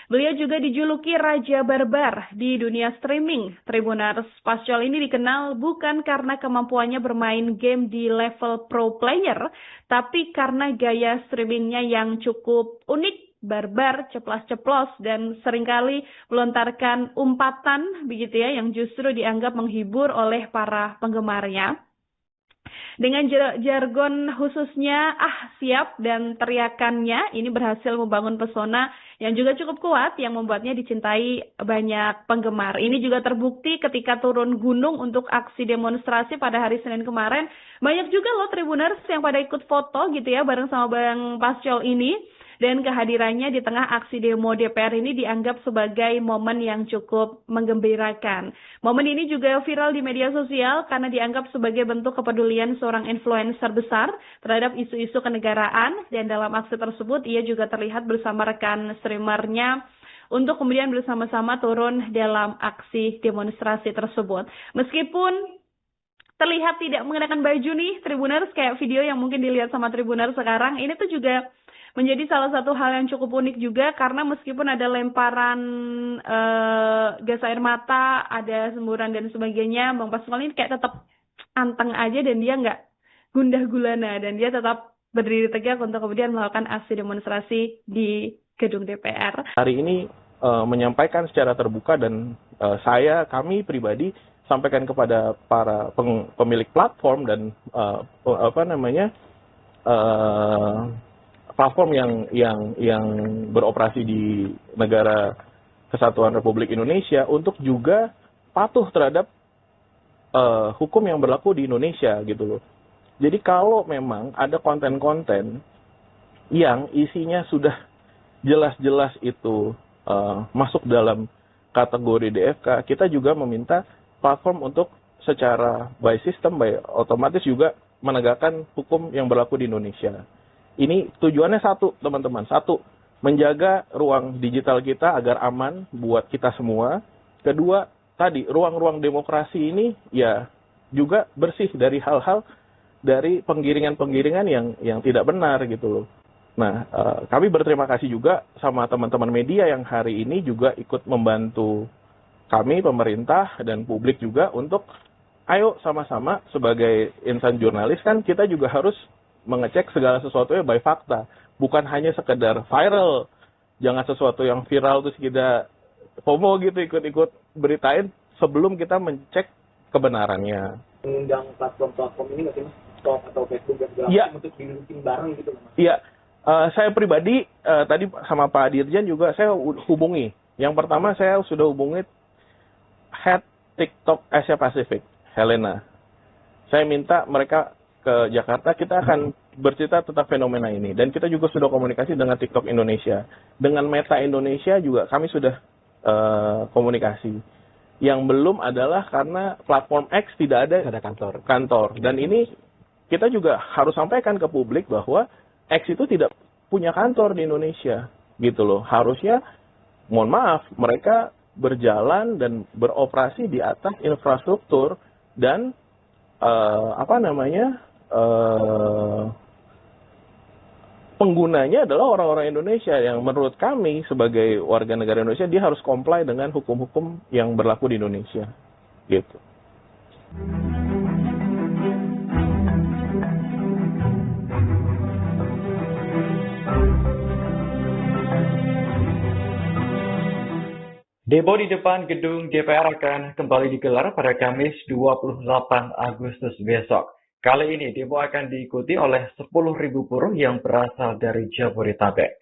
Beliau juga dijuluki Raja Barbar di dunia streaming. Tribuners, Pascol ini dikenal bukan karena kemampuannya bermain game di level pro player, tapi karena gaya streamingnya yang cukup unik, barbar, ceplas-ceplos, dan seringkali melontarkan umpatan begitu ya yang justru dianggap menghibur oleh para penggemarnya. Dengan jargon khususnya siap dan teriakannya ini berhasil membangun pesona yang juga cukup kuat yang membuatnya dicintai banyak penggemar. Ini juga terbukti ketika turun gunung untuk aksi demonstrasi pada hari Senin kemarin. Banyak juga loh Tribuners yang pada ikut foto gitu ya bareng sama Bang Pascol ini. Dan kehadirannya di tengah aksi demo DPR ini dianggap sebagai momen yang cukup menggembirakan. Momen ini juga viral di media sosial karena dianggap sebagai bentuk kepedulian seorang influencer besar terhadap isu-isu kenegaraan. Dan dalam aksi tersebut ia juga terlihat bersama rekan streamernya untuk kemudian bersama-sama turun dalam aksi demonstrasi tersebut. Meskipun terlihat tidak mengenakan baju nih Tribuners, kayak video yang mungkin dilihat sama Tribuners sekarang, ini tuh juga menjadi salah satu hal yang cukup unik juga karena meskipun ada lemparan gas air mata, ada semburan dan sebagainya, Bang Pascal ini kayak tetap anteng aja dan dia nggak gundah gulana dan dia tetap berdiri tegak untuk kemudian melakukan aksi demonstrasi di gedung DPR. Hari ini menyampaikan secara terbuka dan kami pribadi sampaikan kepada para pemilik platform dan platform yang beroperasi di negara Kesatuan Republik Indonesia untuk juga patuh terhadap hukum yang berlaku di Indonesia gitu loh. Jadi kalau memang ada konten-konten yang isinya sudah jelas-jelas itu masuk dalam kategori DFK, kita juga meminta platform untuk secara by system, by otomatis juga menegakkan hukum yang berlaku di Indonesia. Ini tujuannya satu, teman-teman. Satu, menjaga ruang digital kita agar aman buat kita semua. Kedua, tadi ruang-ruang demokrasi ini ya juga bersih dari hal-hal dari penggiringan-penggiringan yang tidak benar gitu loh. Nah, kami berterima kasih juga sama teman-teman media yang hari ini juga ikut membantu kami, pemerintah dan publik juga untuk ayo sama-sama sebagai insan jurnalis kan kita juga harus mengecek segala sesuatunya by fakta, bukan hanya sekedar viral. Jangan sesuatu yang viral terus kita FOMO gitu ikut-ikut beritain sebelum kita mencek kebenarannya. Mengundang platform-platform ini nggak sih Mas? TikTok atau Facebook dan segala macam untuk didudukin bareng gitu Mas? Iya, saya pribadi tadi sama Pak Dirjen juga saya hubungi. Yang pertama saya sudah hubungi head TikTok Asia Pacific, Helena. Saya minta mereka ke Jakarta, kita akan bercerita tentang fenomena ini. Dan kita juga sudah komunikasi dengan TikTok Indonesia. Dengan Meta Indonesia juga kami sudah komunikasi. Yang belum adalah karena platform X tidak ada kantor. Dan ini kita juga harus sampaikan ke publik bahwa X itu tidak punya kantor di Indonesia. Gitu loh. Harusnya, mohon maaf, mereka berjalan dan beroperasi di atas infrastruktur dan penggunanya adalah orang-orang Indonesia yang menurut kami sebagai warga negara Indonesia dia harus comply dengan hukum-hukum yang berlaku di Indonesia gitu. Demo di depan gedung DPR akan kembali digelar pada Kamis 28 Agustus besok. Kali ini demo akan diikuti oleh 10.000 buruh yang berasal dari Jabodetabek.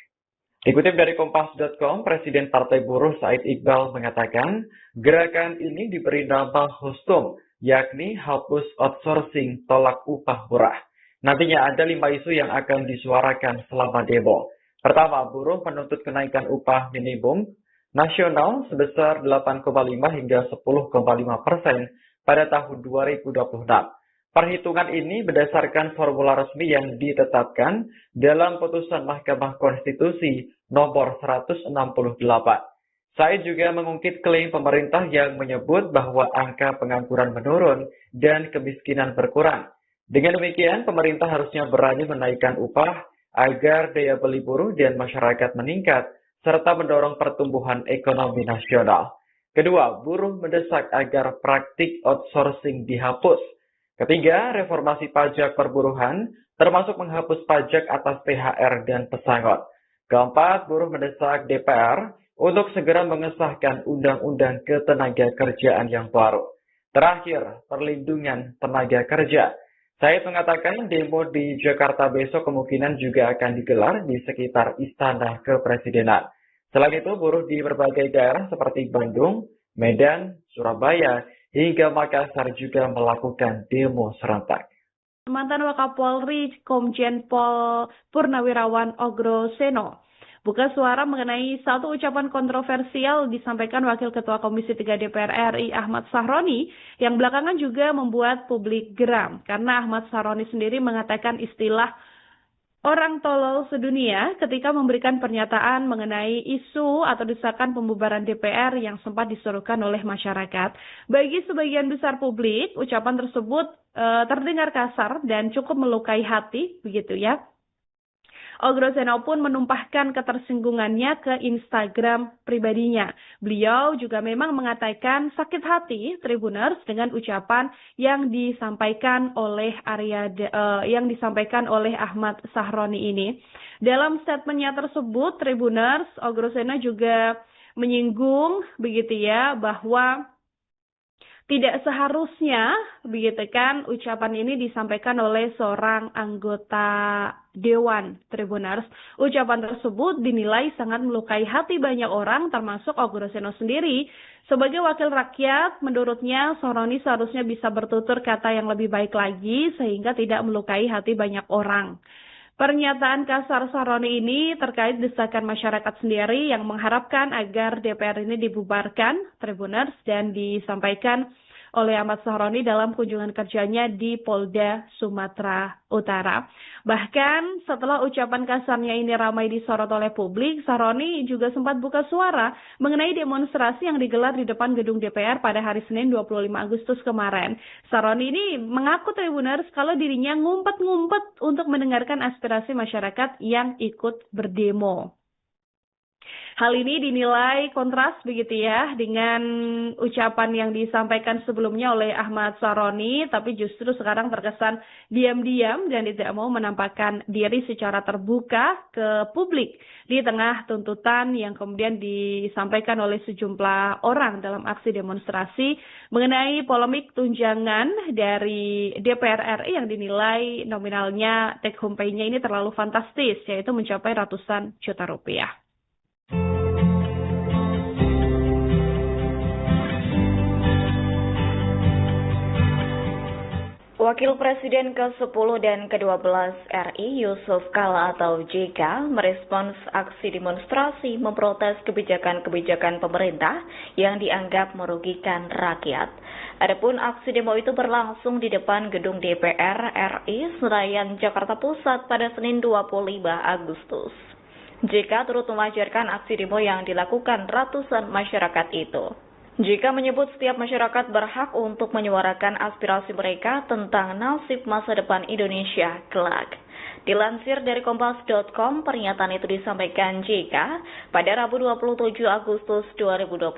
Dikutip dari Kompas.com, Presiden Partai Buruh Said Iqbal mengatakan gerakan ini diberi nama HUSTUM, yakni Hapus Outsourcing Tolak Upah Murah. Nantinya ada 5 isu yang akan disuarakan selama demo. Pertama, buruh menuntut kenaikan upah minimum nasional sebesar 8,5 hingga 10,5% pada tahun 2026. Perhitungan ini berdasarkan formula resmi yang ditetapkan dalam putusan Mahkamah Konstitusi nomor 168. Said juga mengungkit klaim pemerintah yang menyebut bahwa angka pengangguran menurun dan kemiskinan berkurang. Dengan demikian, pemerintah harusnya berani menaikkan upah agar daya beli buruh dan masyarakat meningkat, serta mendorong pertumbuhan ekonomi nasional. Kedua, buruh mendesak agar praktik outsourcing dihapus. Ketiga, reformasi pajak perburuhan, termasuk menghapus pajak atas THR dan pesangon. Keempat, buruh mendesak DPR untuk segera mengesahkan Undang-Undang Ketenagakerjaan yang baru. Terakhir, perlindungan tenaga kerja. Said mengatakan demo di Jakarta besok kemungkinan juga akan digelar di sekitar Istana Kepresidenan. Selain itu, buruh di berbagai daerah seperti Bandung, Medan, Surabaya, hingga Makassar juga melakukan demo serentak. Mantan Wakapolri Komjen Pol Purnawirawan Ogro-Seno buka suara mengenai satu ucapan kontroversial disampaikan Wakil Ketua Komisi 3 DPR RI Ahmad Sahroni yang belakangan juga membuat publik geram karena Ahmad Sahroni sendiri mengatakan istilah orang tolol sedunia ketika memberikan pernyataan mengenai isu atau desakan pembubaran DPR yang sempat disuruhkan oleh masyarakat. Bagi sebagian besar publik, ucapan tersebut terdengar kasar dan cukup melukai hati, begitu ya. Ogro-Seno pun menumpahkan ketersinggungannya ke Instagram pribadinya. Beliau juga memang mengatakan sakit hati Tribuners dengan ucapan yang disampaikan oleh Ahmad Sahroni ini. Dalam statementnya tersebut, Tribuners, Ogro-Seno juga menyinggung begitu ya bahwa tidak seharusnya, begitu kan, ucapan ini disampaikan oleh seorang anggota Dewan Tribuners. Ucapan tersebut dinilai sangat melukai hati banyak orang, termasuk Ogro-Seno sendiri. Sebagai wakil rakyat, menurutnya Sahroni seharusnya bisa bertutur kata yang lebih baik lagi, sehingga tidak melukai hati banyak orang. Pernyataan kasar Sahroni ini terkait desakan masyarakat sendiri yang mengharapkan agar DPR ini dibubarkan, Tribuners, dan disampaikan oleh Ahmad Sahroni dalam kunjungan kerjanya di Polda Sumatera Utara. Bahkan setelah ucapan kasarnya ini ramai disorot oleh publik, Sahroni juga sempat buka suara mengenai demonstrasi yang digelar di depan gedung DPR pada hari Senin 25 Agustus kemarin. Sahroni ini mengaku Tribuners kalau dirinya ngumpet-ngumpet untuk mendengarkan aspirasi masyarakat yang ikut berdemo. Hal ini dinilai kontras begitu ya dengan ucapan yang disampaikan sebelumnya oleh Ahmad Sahroni, tapi justru sekarang terkesan diam-diam dan tidak mau menampakkan diri secara terbuka ke publik di tengah tuntutan yang kemudian disampaikan oleh sejumlah orang dalam aksi demonstrasi mengenai polemik tunjangan dari DPR RI yang dinilai nominalnya take home pay-nya ini terlalu fantastis, yaitu mencapai ratusan juta rupiah. Wakil Presiden ke-10 dan ke-12 RI Yusuf Kala atau JK merespons aksi demonstrasi memprotes kebijakan-kebijakan pemerintah yang dianggap merugikan rakyat. Adapun aksi demo itu berlangsung di depan gedung DPR RI Senayan, Jakarta Pusat pada Senin 25 Agustus. JK turut mewajarkan aksi demo yang dilakukan ratusan masyarakat itu. JK menyebut setiap masyarakat berhak untuk menyuarakan aspirasi mereka tentang nasib masa depan Indonesia kelak. Dilansir dari Kompas.com, pernyataan itu disampaikan JK pada Rabu 27 Agustus 2025.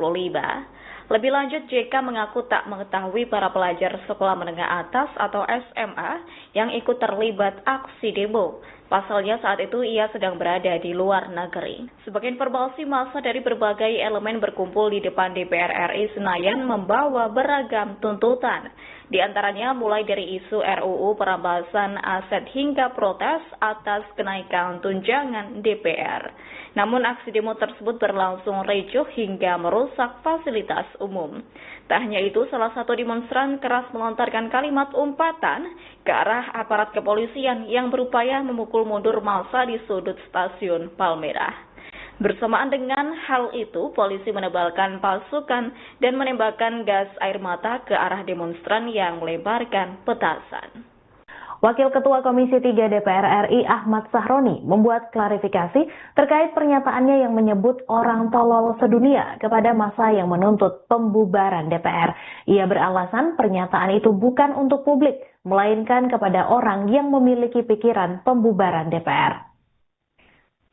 Lebih lanjut, JK mengaku tak mengetahui para pelajar sekolah menengah atas atau SMA yang ikut terlibat aksi demo. Pasalnya saat itu ia sedang berada di luar negeri. Sebagai informasi, massa dari berbagai elemen berkumpul di depan DPR RI Senayan membawa beragam tuntutan. Di antaranya mulai dari isu RUU perampasan aset hingga protes atas kenaikan tunjangan DPR. Namun aksi demo tersebut berlangsung ricuh hingga merusak fasilitas umum. Tak hanya itu, salah satu demonstran keras melontarkan kalimat umpatan ke arah aparat kepolisian yang berupaya memukul mundur massa di sudut stasiun Palmerah. Bersamaan dengan hal itu, polisi menebalkan pasukan dan menembakkan gas air mata ke arah demonstran yang melemparkan petasan. Wakil Ketua Komisi 3 DPR RI Ahmad Sahroni membuat klarifikasi terkait pernyataannya yang menyebut orang tolol sedunia kepada massa yang menuntut pembubaran DPR. Ia beralasan pernyataan itu bukan untuk publik, melainkan kepada orang yang memiliki pikiran pembubaran DPR.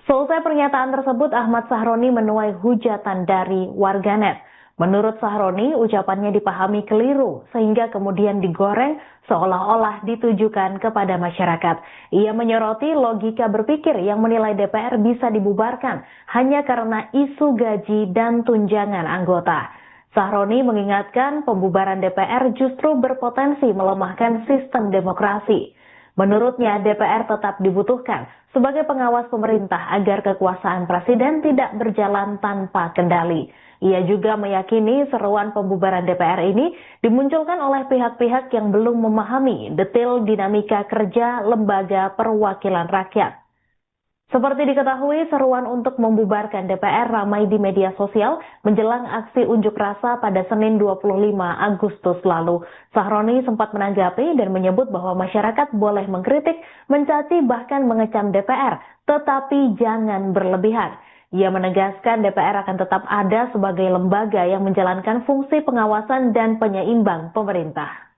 Selesai pernyataan tersebut, Ahmad Sahroni menuai hujatan dari warganet. Menurut Sahroni, ucapannya dipahami keliru sehingga kemudian digoreng seolah-olah ditujukan kepada masyarakat. Ia menyoroti logika berpikir yang menilai DPR bisa dibubarkan hanya karena isu gaji dan tunjangan anggota. Sahroni mengingatkan pembubaran DPR justru berpotensi melemahkan sistem demokrasi. Menurutnya, DPR tetap dibutuhkan sebagai pengawas pemerintah agar kekuasaan presiden tidak berjalan tanpa kendali. Ia juga meyakini seruan pembubaran DPR ini dimunculkan oleh pihak-pihak yang belum memahami detail dinamika kerja lembaga perwakilan rakyat. Seperti diketahui, seruan untuk membubarkan DPR ramai di media sosial menjelang aksi unjuk rasa pada Senin 25 Agustus lalu. Sahroni sempat menanggapi dan menyebut bahwa masyarakat boleh mengkritik, mencaci, bahkan mengecam DPR, tetapi jangan berlebihan. Ia menegaskan DPR akan tetap ada sebagai lembaga yang menjalankan fungsi pengawasan dan penyeimbang pemerintah.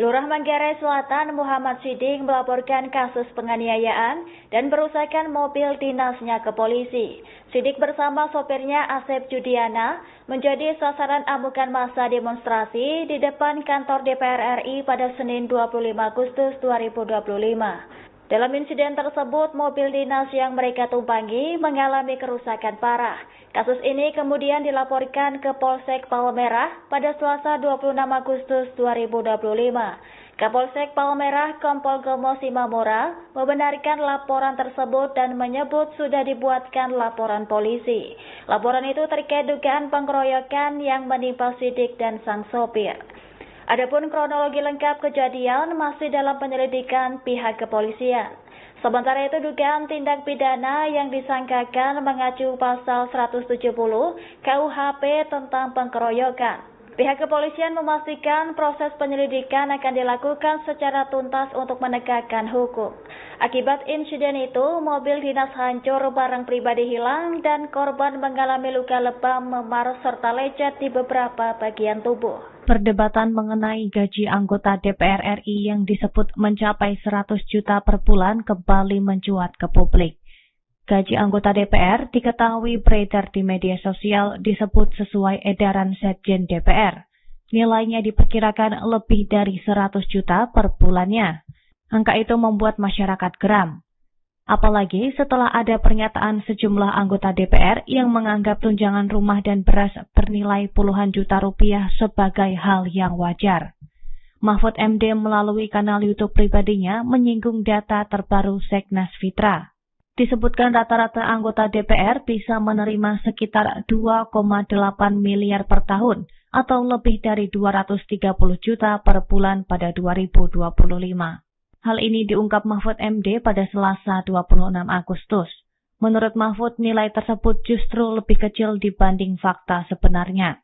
Lurah Manggarai Selatan Muhammad Siddiq melaporkan kasus penganiayaan dan perusakan mobil dinasnya ke polisi. Siddiq bersama sopirnya Asep Judiana menjadi sasaran amukan massa demonstrasi di depan kantor DPR RI pada Senin 25 Agustus 2025. Dalam insiden tersebut, mobil dinas yang mereka tumpangi mengalami kerusakan parah. Kasus ini kemudian dilaporkan ke Polsek Palmerah pada Selasa 26 Agustus 2025. Kapolsek Palmerah Kompol Gemo Simamura membenarkan laporan tersebut dan menyebut sudah dibuatkan laporan polisi. Laporan itu terkait dugaan pengeroyokan yang menimpa Siddiq dan sang sopir. Adapun kronologi lengkap kejadian masih dalam penyelidikan pihak kepolisian. Sementara itu dugaan tindak pidana yang disangkakan mengacu pasal 170 KUHP tentang pengkeroyokan. Pihak kepolisian memastikan proses penyelidikan akan dilakukan secara tuntas untuk menegakkan hukum. Akibat insiden itu, mobil dinas hancur, barang pribadi hilang, dan korban mengalami luka lebam, memar, serta lecet di beberapa bagian tubuh. Perdebatan mengenai gaji anggota DPR RI yang disebut mencapai 100 juta per bulan kembali mencuat ke publik. Gaji anggota DPR diketahui beredar di media sosial disebut sesuai edaran Sekjen DPR. Nilainya diperkirakan lebih dari 100 juta per bulannya. Angka itu membuat masyarakat geram. Apalagi setelah ada pernyataan sejumlah anggota DPR yang menganggap tunjangan rumah dan beras bernilai puluhan juta rupiah sebagai hal yang wajar. Mahfud MD melalui kanal YouTube pribadinya menyinggung data terbaru Seknas Fitra. Disebutkan rata-rata anggota DPR bisa menerima sekitar 2,8 miliar per tahun atau lebih dari 230 juta per bulan pada 2025. Hal ini diungkap Mahfud MD pada Selasa 26 Agustus. Menurut Mahfud, nilai tersebut justru lebih kecil dibanding fakta sebenarnya.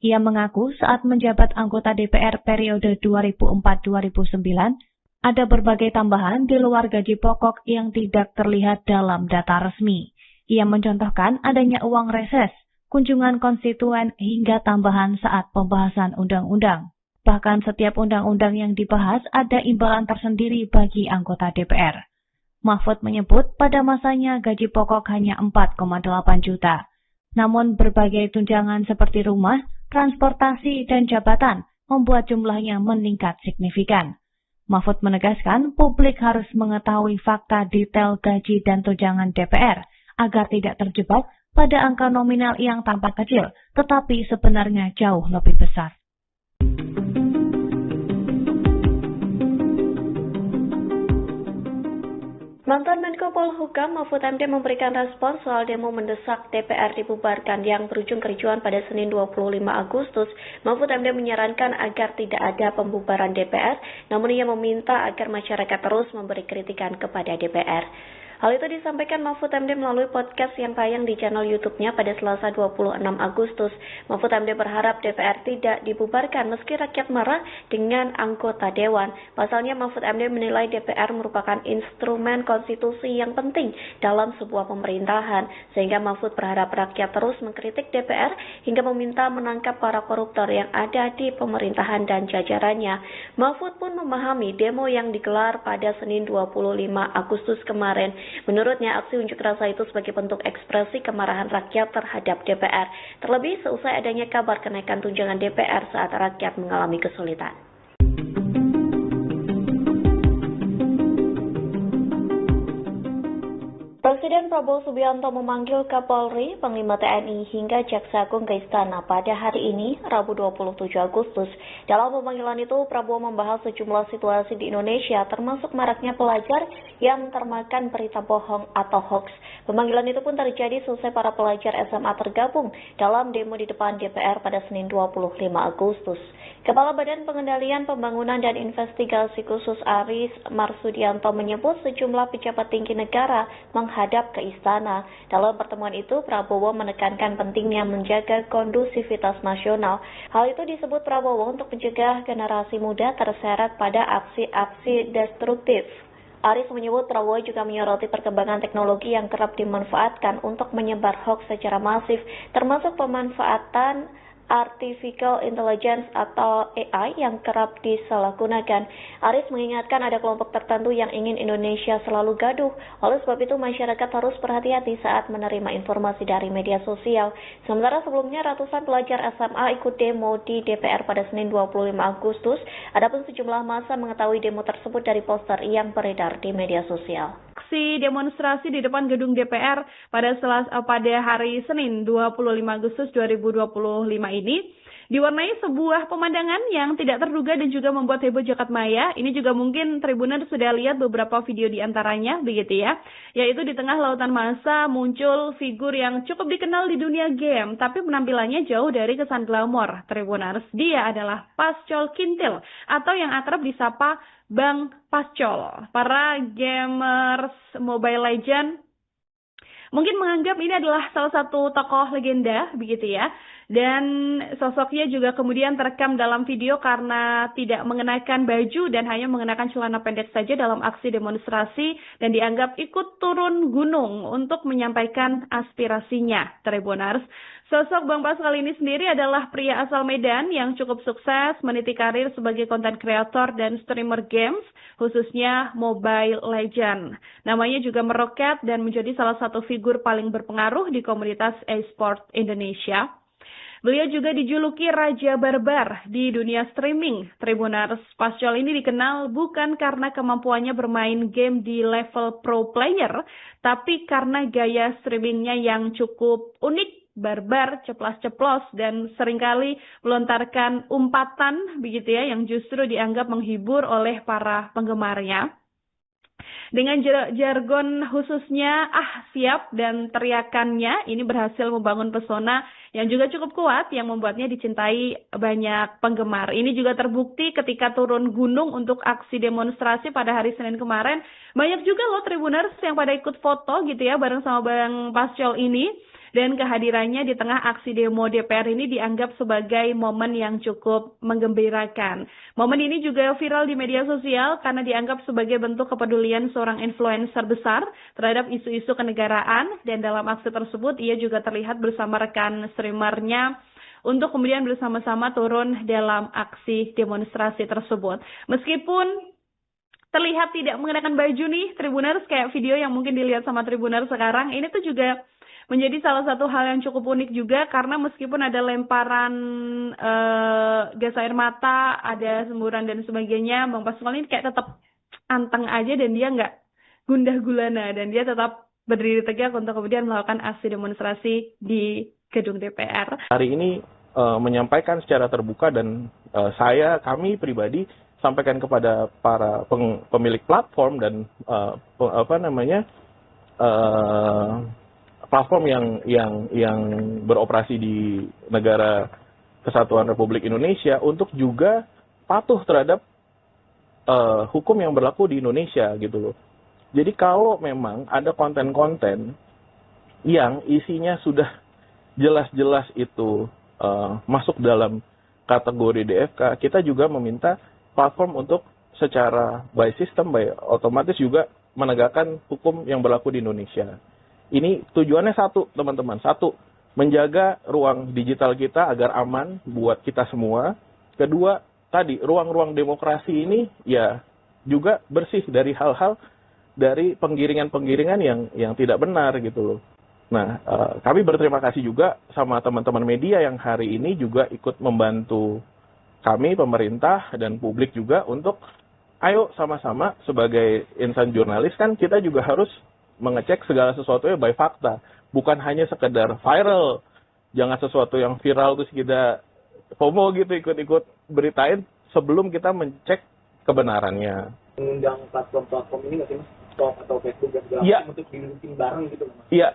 Ia mengaku saat menjabat anggota DPR periode 2004-2009, ada berbagai tambahan di luar gaji pokok yang tidak terlihat dalam data resmi. Ia mencontohkan adanya uang reses, kunjungan konstituen, hingga tambahan saat pembahasan undang-undang. Bahkan setiap undang-undang yang dibahas ada imbalan tersendiri bagi anggota DPR. Mahfud menyebut pada masanya gaji pokok hanya 4,8 juta. Namun berbagai tunjangan seperti rumah, transportasi, dan jabatan membuat jumlahnya meningkat signifikan. Mahfud menegaskan publik harus mengetahui fakta detail gaji dan tunjangan DPR agar tidak terjebak pada angka nominal yang tampak kecil, tetapi sebenarnya jauh lebih besar. Mantan Menko Polhukam Mahfud MD memberikan respon soal demo mendesak DPR dibubarkan yang berujung kericuan pada Senin 25 Agustus. Mahfud MD menyarankan agar tidak ada pembubaran DPR, namun ia meminta agar masyarakat terus memberi kritikan kepada DPR. Hal itu disampaikan Mahfud MD melalui podcast yang tayang di channel YouTube-nya pada Selasa 26 Agustus. Mahfud MD berharap DPR tidak dibubarkan meski rakyat marah dengan anggota dewan. Pasalnya Mahfud MD menilai DPR merupakan instrumen konstitusi yang penting dalam sebuah pemerintahan, sehingga Mahfud berharap rakyat terus mengkritik DPR hingga meminta menangkap para koruptor yang ada di pemerintahan dan jajarannya. Mahfud pun memahami demo yang digelar pada Senin 25 Agustus kemarin. Menurutnya, aksi unjuk rasa itu sebagai bentuk ekspresi kemarahan rakyat terhadap DPR, terlebih seusai adanya kabar kenaikan tunjangan DPR saat rakyat mengalami kesulitan. Presiden Prabowo Subianto memanggil Kapolri, Panglima TNI, hingga Jaksa Agung ke Istana pada hari ini, Rabu 27 Agustus. Dalam pemanggilan itu, Prabowo membahas sejumlah situasi di Indonesia, termasuk maraknya pelajar yang termakan berita bohong atau hoax. Pemanggilan itu pun terjadi selesai para pelajar SMA tergabung dalam demo di depan DPR pada Senin 25 Agustus. Kepala Badan Pengendalian Pembangunan dan Investigasi Khusus Aris Marsudianto menyebut sejumlah pejabat tinggi negara menghadap ke istana. Dalam pertemuan itu, Prabowo menekankan pentingnya menjaga kondusivitas nasional. Hal itu disebut Prabowo untuk mencegah generasi muda terseret pada aksi-aksi destruktif. Aris menyebut Prabowo juga menyoroti perkembangan teknologi yang kerap dimanfaatkan untuk menyebar hoax secara masif, termasuk pemanfaatan Artificial Intelligence atau AI yang kerap disalahgunakan. Aris mengingatkan ada kelompok tertentu yang ingin Indonesia selalu gaduh. Oleh sebab itu, masyarakat harus berhati-hati saat menerima informasi dari media sosial. Sementara sebelumnya, ratusan pelajar SMA ikut demo di DPR pada Senin 25 Agustus. Adapun sejumlah massa mengetahui demo tersebut dari poster yang beredar di media sosial. Aksi demonstrasi di depan gedung DPR pada hari Senin 25 Agustus 2025 ini diwarnai sebuah pemandangan yang tidak terduga dan juga membuat heboh jagat maya. Ini juga mungkin Tribuner sudah lihat beberapa video di antaranya, begitu ya. Yaitu di tengah lautan massa muncul figur yang cukup dikenal di dunia game, tapi penampilannya jauh dari kesan glamor. Tribuners, dia adalah Pascol Kintil atau yang akrab disapa Bang Pascol. Para gamers Mobile Legends mungkin menganggap ini adalah salah satu tokoh legenda, begitu ya. Dan sosoknya juga kemudian terekam dalam video karena tidak mengenakan baju dan hanya mengenakan celana pendek saja dalam aksi demonstrasi dan dianggap ikut turun gunung untuk menyampaikan aspirasinya. Tribuners, sosok Bang Pas kali ini sendiri adalah pria asal Medan yang cukup sukses meniti karir sebagai content creator dan streamer games, khususnya Mobile Legends. Namanya juga meroket dan menjadi salah satu figur paling berpengaruh di komunitas e-sport Indonesia. Beliau juga dijuluki Raja Barbar di dunia streaming. Tribuners, Pascal ini dikenal bukan karena kemampuannya bermain game di level pro player, tapi karena gaya streamingnya yang cukup unik, barbar, ceplas-ceplos, dan seringkali melontarkan umpatan begitu ya, yang justru dianggap menghibur oleh para penggemarnya. Dengan jargon khususnya siap dan teriakannya ini berhasil membangun pesona yang juga cukup kuat yang membuatnya dicintai banyak penggemar. Ini juga terbukti ketika turun gunung untuk aksi demonstrasi pada hari Senin kemarin. Banyak juga loh Tribuners yang pada ikut foto gitu ya bareng sama Bang Pascal ini. Dan kehadirannya di tengah aksi demo DPR ini dianggap sebagai momen yang cukup menggembirakan. Momen ini juga viral di media sosial karena dianggap sebagai bentuk kepedulian seorang influencer besar terhadap isu-isu kenegaraan. Dan dalam aksi tersebut ia juga terlihat bersama rekan streamernya untuk kemudian bersama-sama turun dalam aksi demonstrasi tersebut. Meskipun terlihat tidak mengenakan baju nih Tribuners, kayak video yang mungkin dilihat sama Tribuners sekarang, ini tuh juga menjadi salah satu hal yang cukup unik juga karena meskipun ada lemparan gas air mata, ada semburan dan sebagainya, Bang Pascal ini kayak tetap anteng aja dan dia nggak gundah gulana dan dia tetap berdiri tegak untuk kemudian melakukan aksi demonstrasi di gedung DPR. Hari ini menyampaikan secara terbuka dan kami pribadi sampaikan kepada para pemilik platform dan platform yang beroperasi di negara Kesatuan Republik Indonesia untuk juga patuh terhadap hukum yang berlaku di Indonesia gitu loh. Jadi kalau memang ada konten-konten yang isinya sudah jelas-jelas itu masuk dalam kategori DFK, kita juga meminta platform untuk secara by system, by otomatis juga menegakkan hukum yang berlaku di Indonesia. Ini tujuannya satu, teman-teman. Satu, menjaga ruang digital kita agar aman buat kita semua. Kedua, tadi, ruang-ruang demokrasi ini ya juga bersih dari hal-hal dari penggiringan-penggiringan yang tidak benar gitu loh. Nah, kami berterima kasih juga sama teman-teman media yang hari ini juga ikut membantu kami, pemerintah, dan publik juga untuk ayo sama-sama sebagai insan jurnalis kan kita juga harus mengecek segala sesuatunya by fakta, bukan hanya sekedar viral. Jangan sesuatu yang viral terus kita FOMO gitu ikut-ikut beritain sebelum kita mencek kebenarannya. Mengundang platform-platform ini nggak sih Mas? TikTok atau Facebook dan segala macam untuk didudukin bareng gitu Mas? Iya,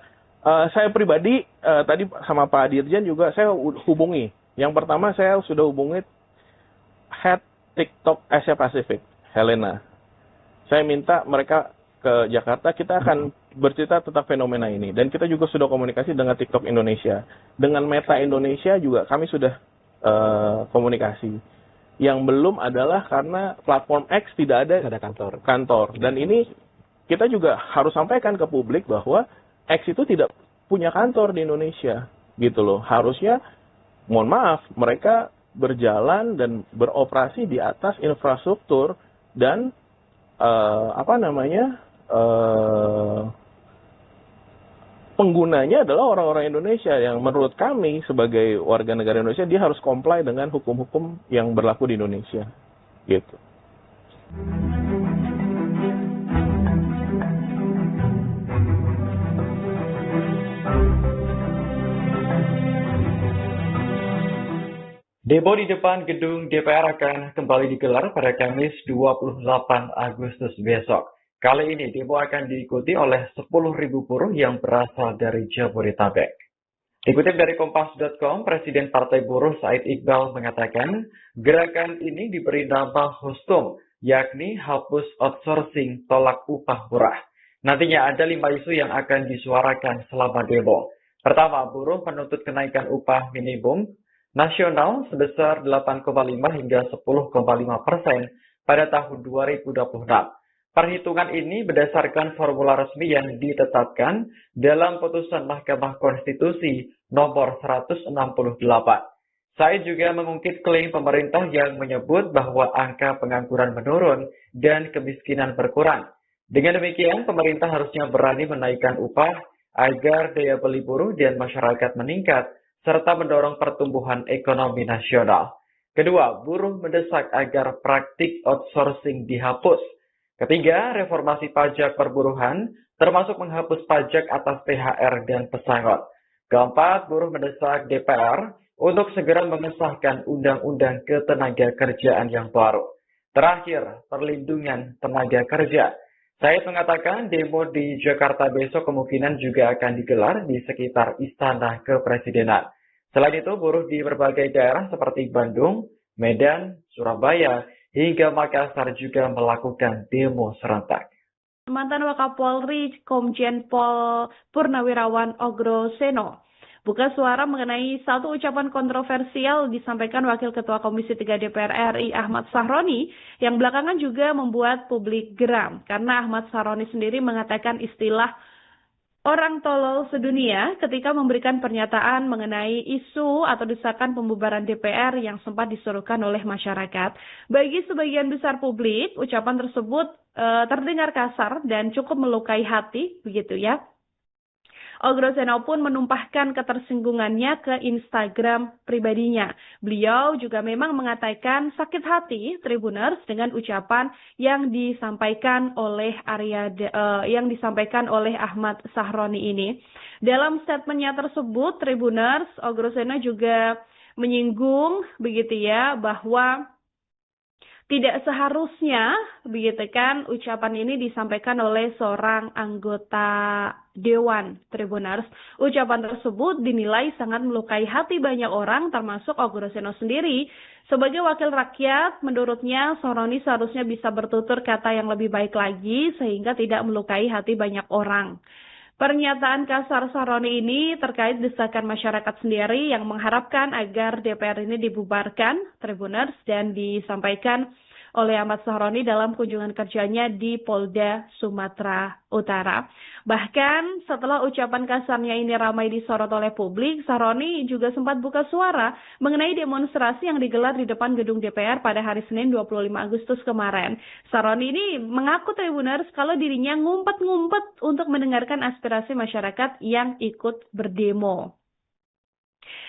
saya pribadi tadi sama Pak Dirjen juga saya hubungi. Yang pertama saya sudah hubungi head TikTok Asia Pacific, Helena. Saya minta mereka ke Jakarta, kita akan bercerita tentang fenomena ini. Dan kita juga sudah komunikasi dengan TikTok Indonesia. Dengan Meta Indonesia juga kami sudah komunikasi. Yang belum adalah karena platform X tidak ada kantor. Dan ini kita juga harus sampaikan ke publik bahwa X itu tidak punya kantor di Indonesia. Gitu loh. Harusnya, mohon maaf, mereka berjalan dan beroperasi di atas infrastruktur dan penggunanya adalah orang-orang Indonesia yang menurut kami sebagai warga negara Indonesia dia harus comply dengan hukum-hukum yang berlaku di Indonesia gitu. Demo di depan gedung DPR akan kembali digelar pada Kamis 28 Agustus besok. Kali ini demo akan diikuti oleh 10.000 buruh yang berasal dari Jabodetabek. Dikutip dari Kompas.com, Presiden Partai Buruh Said Iqbal mengatakan gerakan ini diberi nama HUSTUM, yakni hapus outsourcing tolak upah murah. Nantinya ada 5 isu yang akan disuarakan selama demo. Pertama, buruh menuntut kenaikan upah minimum nasional sebesar 8,5 hingga 10,5% pada tahun 2026. Perhitungan ini berdasarkan formula resmi yang ditetapkan dalam putusan Mahkamah Konstitusi nomor 168. Said juga mengungkit klaim pemerintah yang menyebut bahwa angka pengangguran menurun dan kemiskinan berkurang. Dengan demikian, pemerintah harusnya berani menaikkan upah agar daya beli buruh dan masyarakat meningkat, serta mendorong pertumbuhan ekonomi nasional. Kedua, buruh mendesak agar praktik outsourcing dihapus. Ketiga, reformasi pajak perburuhan, termasuk menghapus pajak atas THR dan pesangon. Keempat, buruh mendesak DPR untuk segera mengesahkan Undang-Undang Ketenagakerjaan yang baru. Terakhir, perlindungan tenaga kerja. Said mengatakan demo di Jakarta besok kemungkinan juga akan digelar di sekitar Istana Kepresidenan. Selain itu, buruh di berbagai daerah seperti Bandung, Medan, Surabaya, hingga Makassar juga melakukan demo serentak. Mantan Wakapolri Komjen Pol Purnawirawan Ogroseno buka suara mengenai satu ucapan kontroversial disampaikan Wakil Ketua Komisi 3 DPR RI Ahmad Sahroni yang belakangan juga membuat publik geram karena Ahmad Sahroni sendiri mengatakan istilah orang tolol sedunia ketika memberikan pernyataan mengenai isu atau desakan pembubaran DPR yang sempat disuruhkan oleh masyarakat. Bagi sebagian besar publik, ucapan tersebut terdengar kasar dan cukup melukai hati, begitu ya. Ogroseno pun menumpahkan ketersinggungannya ke Instagram pribadinya. Beliau juga memang mengatakan sakit hati Tribuners dengan ucapan yang disampaikan oleh Ahmad Sahroni ini. Dalam statementnya tersebut, Tribuners, Ogroseno juga menyinggung begitu ya bahwa tidak seharusnya, begitu kan, ucapan ini disampaikan oleh seorang anggota Dewan Tribuners. Ucapan tersebut dinilai sangat melukai hati banyak orang, termasuk Ogroseno sendiri. Sebagai wakil rakyat, menurutnya Sahroni seharusnya bisa bertutur kata yang lebih baik lagi, sehingga tidak melukai hati banyak orang. Pernyataan kasar Sahroni ini terkait desakan masyarakat sendiri yang mengharapkan agar DPR ini dibubarkan, Tribuners, dan disampaikan oleh Ahmad Sahroni dalam kunjungan kerjanya di Polda Sumatera Utara. Bahkan setelah ucapan kasarnya ini ramai disorot oleh publik, Sahroni juga sempat buka suara mengenai demonstrasi yang digelar di depan gedung DPR pada hari Senin 25 Agustus kemarin. Sahroni ini mengaku Tribuners kalau dirinya ngumpet-ngumpet untuk mendengarkan aspirasi masyarakat yang ikut berdemo.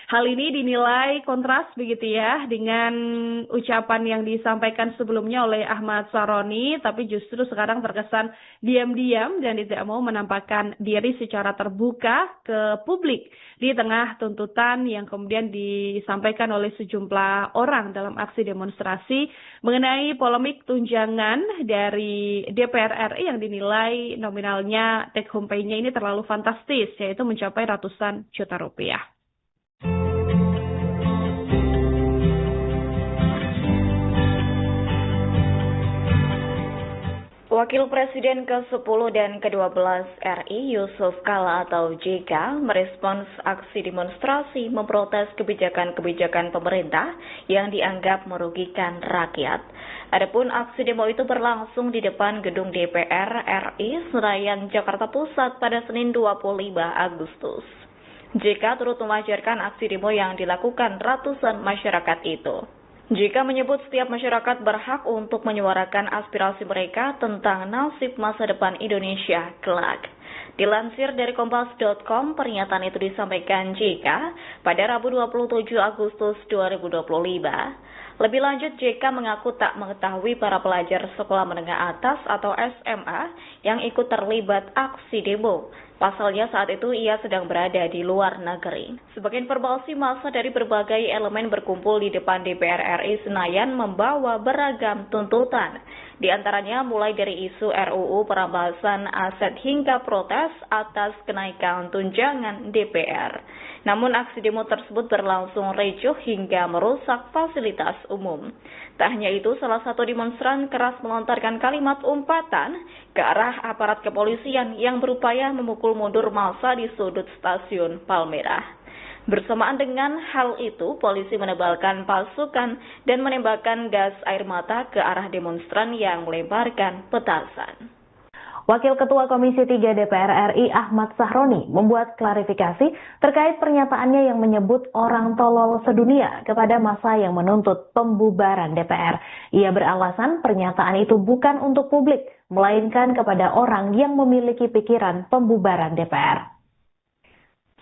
Hal ini dinilai kontras begitu ya dengan ucapan yang disampaikan sebelumnya oleh Ahmad Sahroni, tapi justru sekarang terkesan diam-diam dan tidak mau menampakkan diri secara terbuka ke publik di tengah tuntutan yang kemudian disampaikan oleh sejumlah orang dalam aksi demonstrasi mengenai polemik tunjangan dari DPR RI yang dinilai nominalnya take home pay-nya ini terlalu fantastis, yaitu mencapai ratusan juta rupiah. Wakil Presiden ke-10 dan ke-12 RI Yusuf Kala atau JK merespons aksi demonstrasi memprotes kebijakan-kebijakan pemerintah yang dianggap merugikan rakyat. Adapun aksi demo itu berlangsung di depan gedung DPR RI Senayan, Jakarta Pusat pada Senin 25 Agustus. JK turut mewajarkan aksi demo yang dilakukan ratusan masyarakat itu. JK menyebut setiap masyarakat berhak untuk menyuarakan aspirasi mereka tentang nasib masa depan Indonesia kelak. Dilansir dari Kompas.com, pernyataan itu disampaikan JK pada Rabu 27 Agustus 2025. Lebih lanjut, JK mengaku tak mengetahui para pelajar sekolah menengah atas atau SMA yang ikut terlibat aksi demo. Pasalnya saat itu ia sedang berada di luar negeri. Sebagai informasi, massa dari berbagai elemen berkumpul di depan DPR RI Senayan membawa beragam tuntutan. Di antaranya mulai dari isu RUU perampasan aset hingga protes atas kenaikan tunjangan DPR. Namun aksi demo tersebut berlangsung ricuh hingga merusak fasilitas umum. Tak hanya itu, salah satu demonstran keras melontarkan kalimat umpatan ke arah aparat kepolisian yang berupaya memukul mundur massa di sudut stasiun Palmerah. Bersamaan dengan hal itu, polisi menebalkan pasukan dan menembakkan gas air mata ke arah demonstran yang melemparkan petasan. Wakil Ketua Komisi 3 DPR RI Ahmad Sahroni membuat klarifikasi terkait pernyataannya yang menyebut orang tolol sedunia kepada massa yang menuntut pembubaran DPR. Ia beralasan pernyataan itu bukan untuk publik, melainkan kepada orang yang memiliki pikiran pembubaran DPR.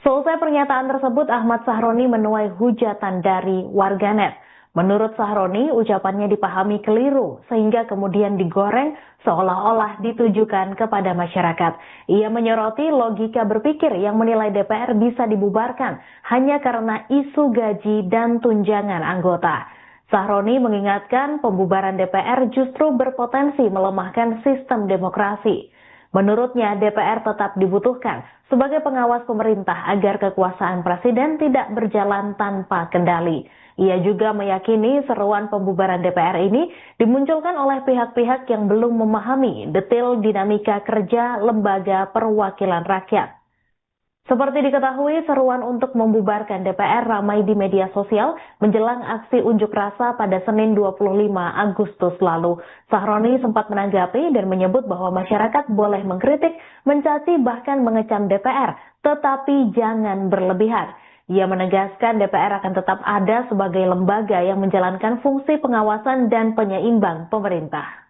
Selesai pernyataan tersebut, Ahmad Sahroni menuai hujatan dari warganet. Menurut Sahroni, ucapannya dipahami keliru sehingga kemudian digoreng seolah-olah ditujukan kepada masyarakat. Ia menyoroti logika berpikir yang menilai DPR bisa dibubarkan hanya karena isu gaji dan tunjangan anggota. Sahroni mengingatkan pembubaran DPR justru berpotensi melemahkan sistem demokrasi. Menurutnya, DPR tetap dibutuhkan sebagai pengawas pemerintah agar kekuasaan presiden tidak berjalan tanpa kendali. Ia juga meyakini seruan pembubaran DPR ini dimunculkan oleh pihak-pihak yang belum memahami detail dinamika kerja lembaga perwakilan rakyat. Seperti diketahui, seruan untuk membubarkan DPR ramai di media sosial menjelang aksi unjuk rasa pada Senin 25 Agustus lalu. Sahroni sempat menanggapi dan menyebut bahwa masyarakat boleh mengkritik, mencaci, bahkan mengecam DPR, tetapi jangan berlebihan. Ia menegaskan DPR akan tetap ada sebagai lembaga yang menjalankan fungsi pengawasan dan penyeimbang pemerintah.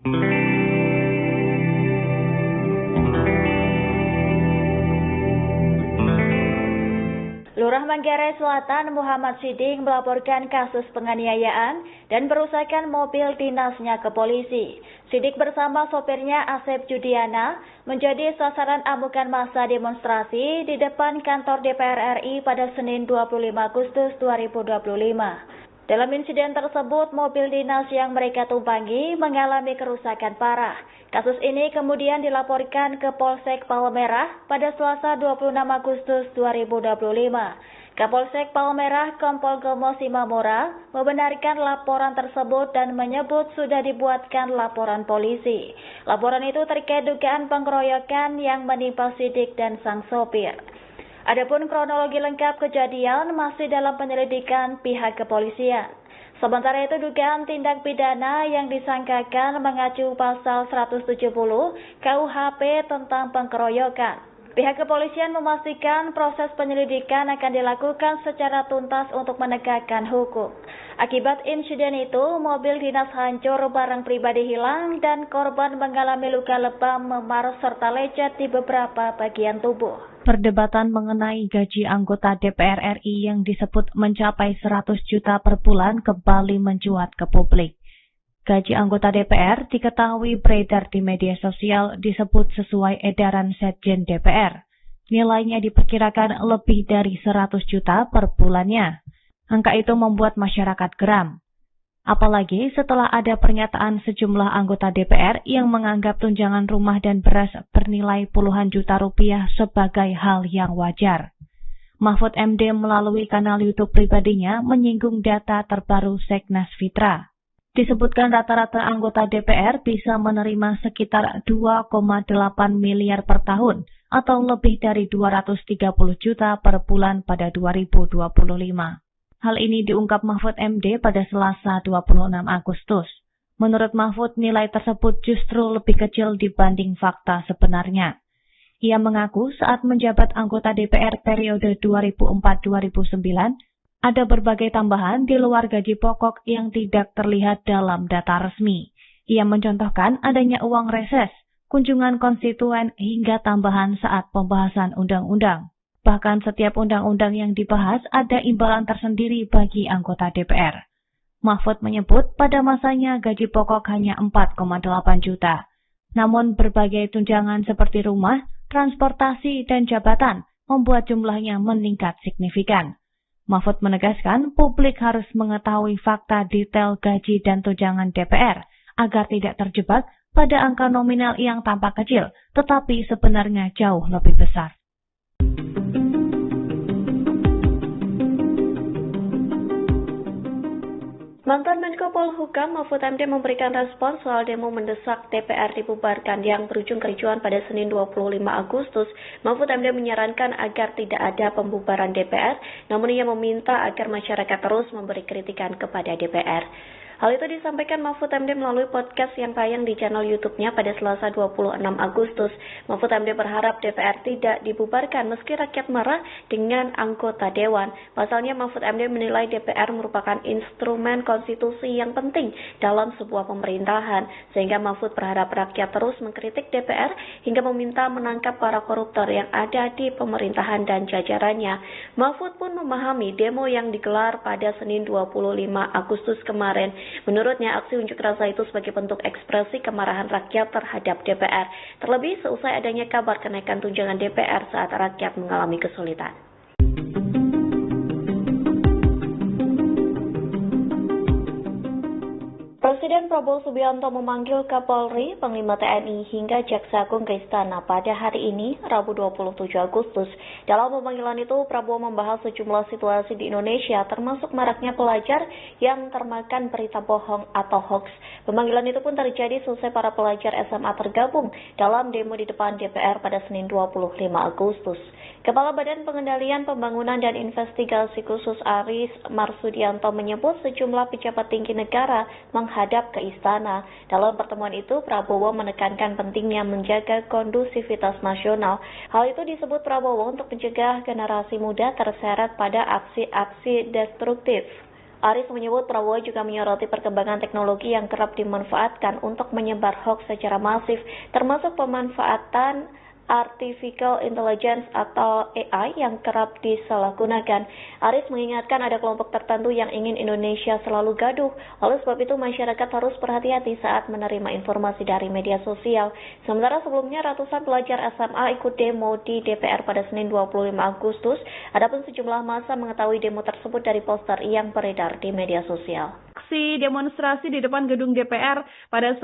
Lurah Manggarai Selatan Muhammad Siddiq melaporkan kasus penganiayaan dan perusakan mobil dinasnya ke polisi. Siddiq bersama sopirnya Asep Judiana menjadi sasaran amukan massa demonstrasi di depan kantor DPR RI pada Senin 25 Agustus 2025. Dalam insiden tersebut, mobil dinas yang mereka tumpangi mengalami kerusakan parah. Kasus ini kemudian dilaporkan ke Polsek Palmerah pada Selasa 26 Agustus 2025. Kapolsek Palmerah Kompol Gomo Simamora membenarkan laporan tersebut dan menyebut sudah dibuatkan laporan polisi. Laporan itu terkait dugaan pengeroyokan yang menimpa Siddiq dan sang sopir. Adapun kronologi lengkap kejadian masih dalam penyelidikan pihak kepolisian. Sementara itu dugaan tindak pidana yang disangkakan mengacu pasal 170 KUHP tentang pengeroyokan. Pihak kepolisian memastikan proses penyelidikan akan dilakukan secara tuntas untuk menegakkan hukum. Akibat insiden itu, mobil dinas hancur, barang pribadi hilang, dan korban mengalami luka lebam, memar, serta lecet di beberapa bagian tubuh. Perdebatan mengenai gaji anggota DPR RI yang disebut mencapai 100 juta per bulan kembali mencuat ke publik. Gaji anggota DPR diketahui beredar di media sosial disebut sesuai edaran Sekjen DPR. Nilainya diperkirakan lebih dari 100 juta per bulannya. Angka itu membuat masyarakat geram. Apalagi setelah ada pernyataan sejumlah anggota DPR yang menganggap tunjangan rumah dan beras bernilai puluhan juta rupiah sebagai hal yang wajar. Mahfud MD melalui kanal YouTube pribadinya menyinggung data terbaru Seknas Fitra. Disebutkan rata-rata anggota DPR bisa menerima sekitar 2,8 miliar per tahun atau lebih dari 230 juta per bulan pada 2025. Hal ini diungkap Mahfud MD pada Selasa 26 Agustus. Menurut Mahfud, nilai tersebut justru lebih kecil dibanding fakta sebenarnya. Ia mengaku saat menjabat anggota DPR periode 2004-2009, ada berbagai tambahan di luar gaji pokok yang tidak terlihat dalam data resmi. Ia mencontohkan adanya uang reses, kunjungan konstituen, hingga tambahan saat pembahasan undang-undang. Bahkan setiap undang-undang yang dibahas ada imbalan tersendiri bagi anggota DPR. Mahfud menyebut pada masanya gaji pokok hanya 4,8 juta. Namun berbagai tunjangan seperti rumah, transportasi, dan jabatan membuat jumlahnya meningkat signifikan. Mahfud menegaskan publik harus mengetahui fakta detail gaji dan tunjangan DPR agar tidak terjebak pada angka nominal yang tampak kecil, tetapi sebenarnya jauh lebih besar. Mantan Menko Polhukam Mahfud MD memberikan respon soal demo mendesak DPR dibubarkan yang berujung kericuan pada Senin 25 Agustus. Mahfud MD menyarankan agar tidak ada pembubaran DPR, namun ia meminta agar masyarakat terus memberi kritikan kepada DPR. Hal itu disampaikan Mahfud MD melalui podcast yang tayang di channel YouTube-nya pada Selasa 26 Agustus. Mahfud MD berharap DPR tidak dibubarkan meski rakyat marah dengan anggota dewan. Pasalnya Mahfud MD menilai DPR merupakan instrumen konstitusi yang penting dalam sebuah pemerintahan, sehingga Mahfud berharap rakyat terus mengkritik DPR hingga meminta menangkap para koruptor yang ada di pemerintahan dan jajarannya. Mahfud pun memahami demo yang digelar pada Senin 25 Agustus kemarin. Menurutnya, aksi unjuk rasa itu sebagai bentuk ekspresi kemarahan rakyat terhadap DPR, terlebih seusai adanya kabar kenaikan tunjangan DPR saat rakyat mengalami kesulitan. Presiden Prabowo Subianto memanggil Kapolri, Panglima TNI, hingga Jaksa Agung ke Istana pada hari ini, Rabu 27 Agustus. Dalam pemanggilan itu, Prabowo membahas sejumlah situasi di Indonesia, termasuk maraknya pelajar yang termakan berita bohong atau hoax. Pemanggilan itu pun terjadi selesai para pelajar SMA tergabung dalam demo di depan DPR pada Senin 25 Agustus. Kepala Badan Pengendalian Pembangunan dan Investigasi Khusus Aris Marsudianto menyebut sejumlah pejabat tinggi negara menghadap ke istana. Dalam pertemuan itu, Prabowo menekankan pentingnya menjaga kondusivitas nasional. Hal itu disebut Prabowo untuk mencegah generasi muda terseret pada aksi-aksi destruktif. Aris menyebut Prabowo juga menyoroti perkembangan teknologi yang kerap dimanfaatkan untuk menyebar hoax secara masif, termasuk pemanfaatan Artificial Intelligence atau AI yang kerap disalahgunakan. Aris mengingatkan ada kelompok tertentu yang ingin Indonesia selalu gaduh. Oleh sebab itu masyarakat harus berhati-hati saat menerima informasi dari media sosial. Sementara sebelumnya ratusan pelajar SMA ikut demo di DPR pada Senin 25 Agustus. Adapun sejumlah massa mengetahui demo tersebut dari poster yang beredar di media sosial. Aksi demonstrasi di depan gedung DPR pada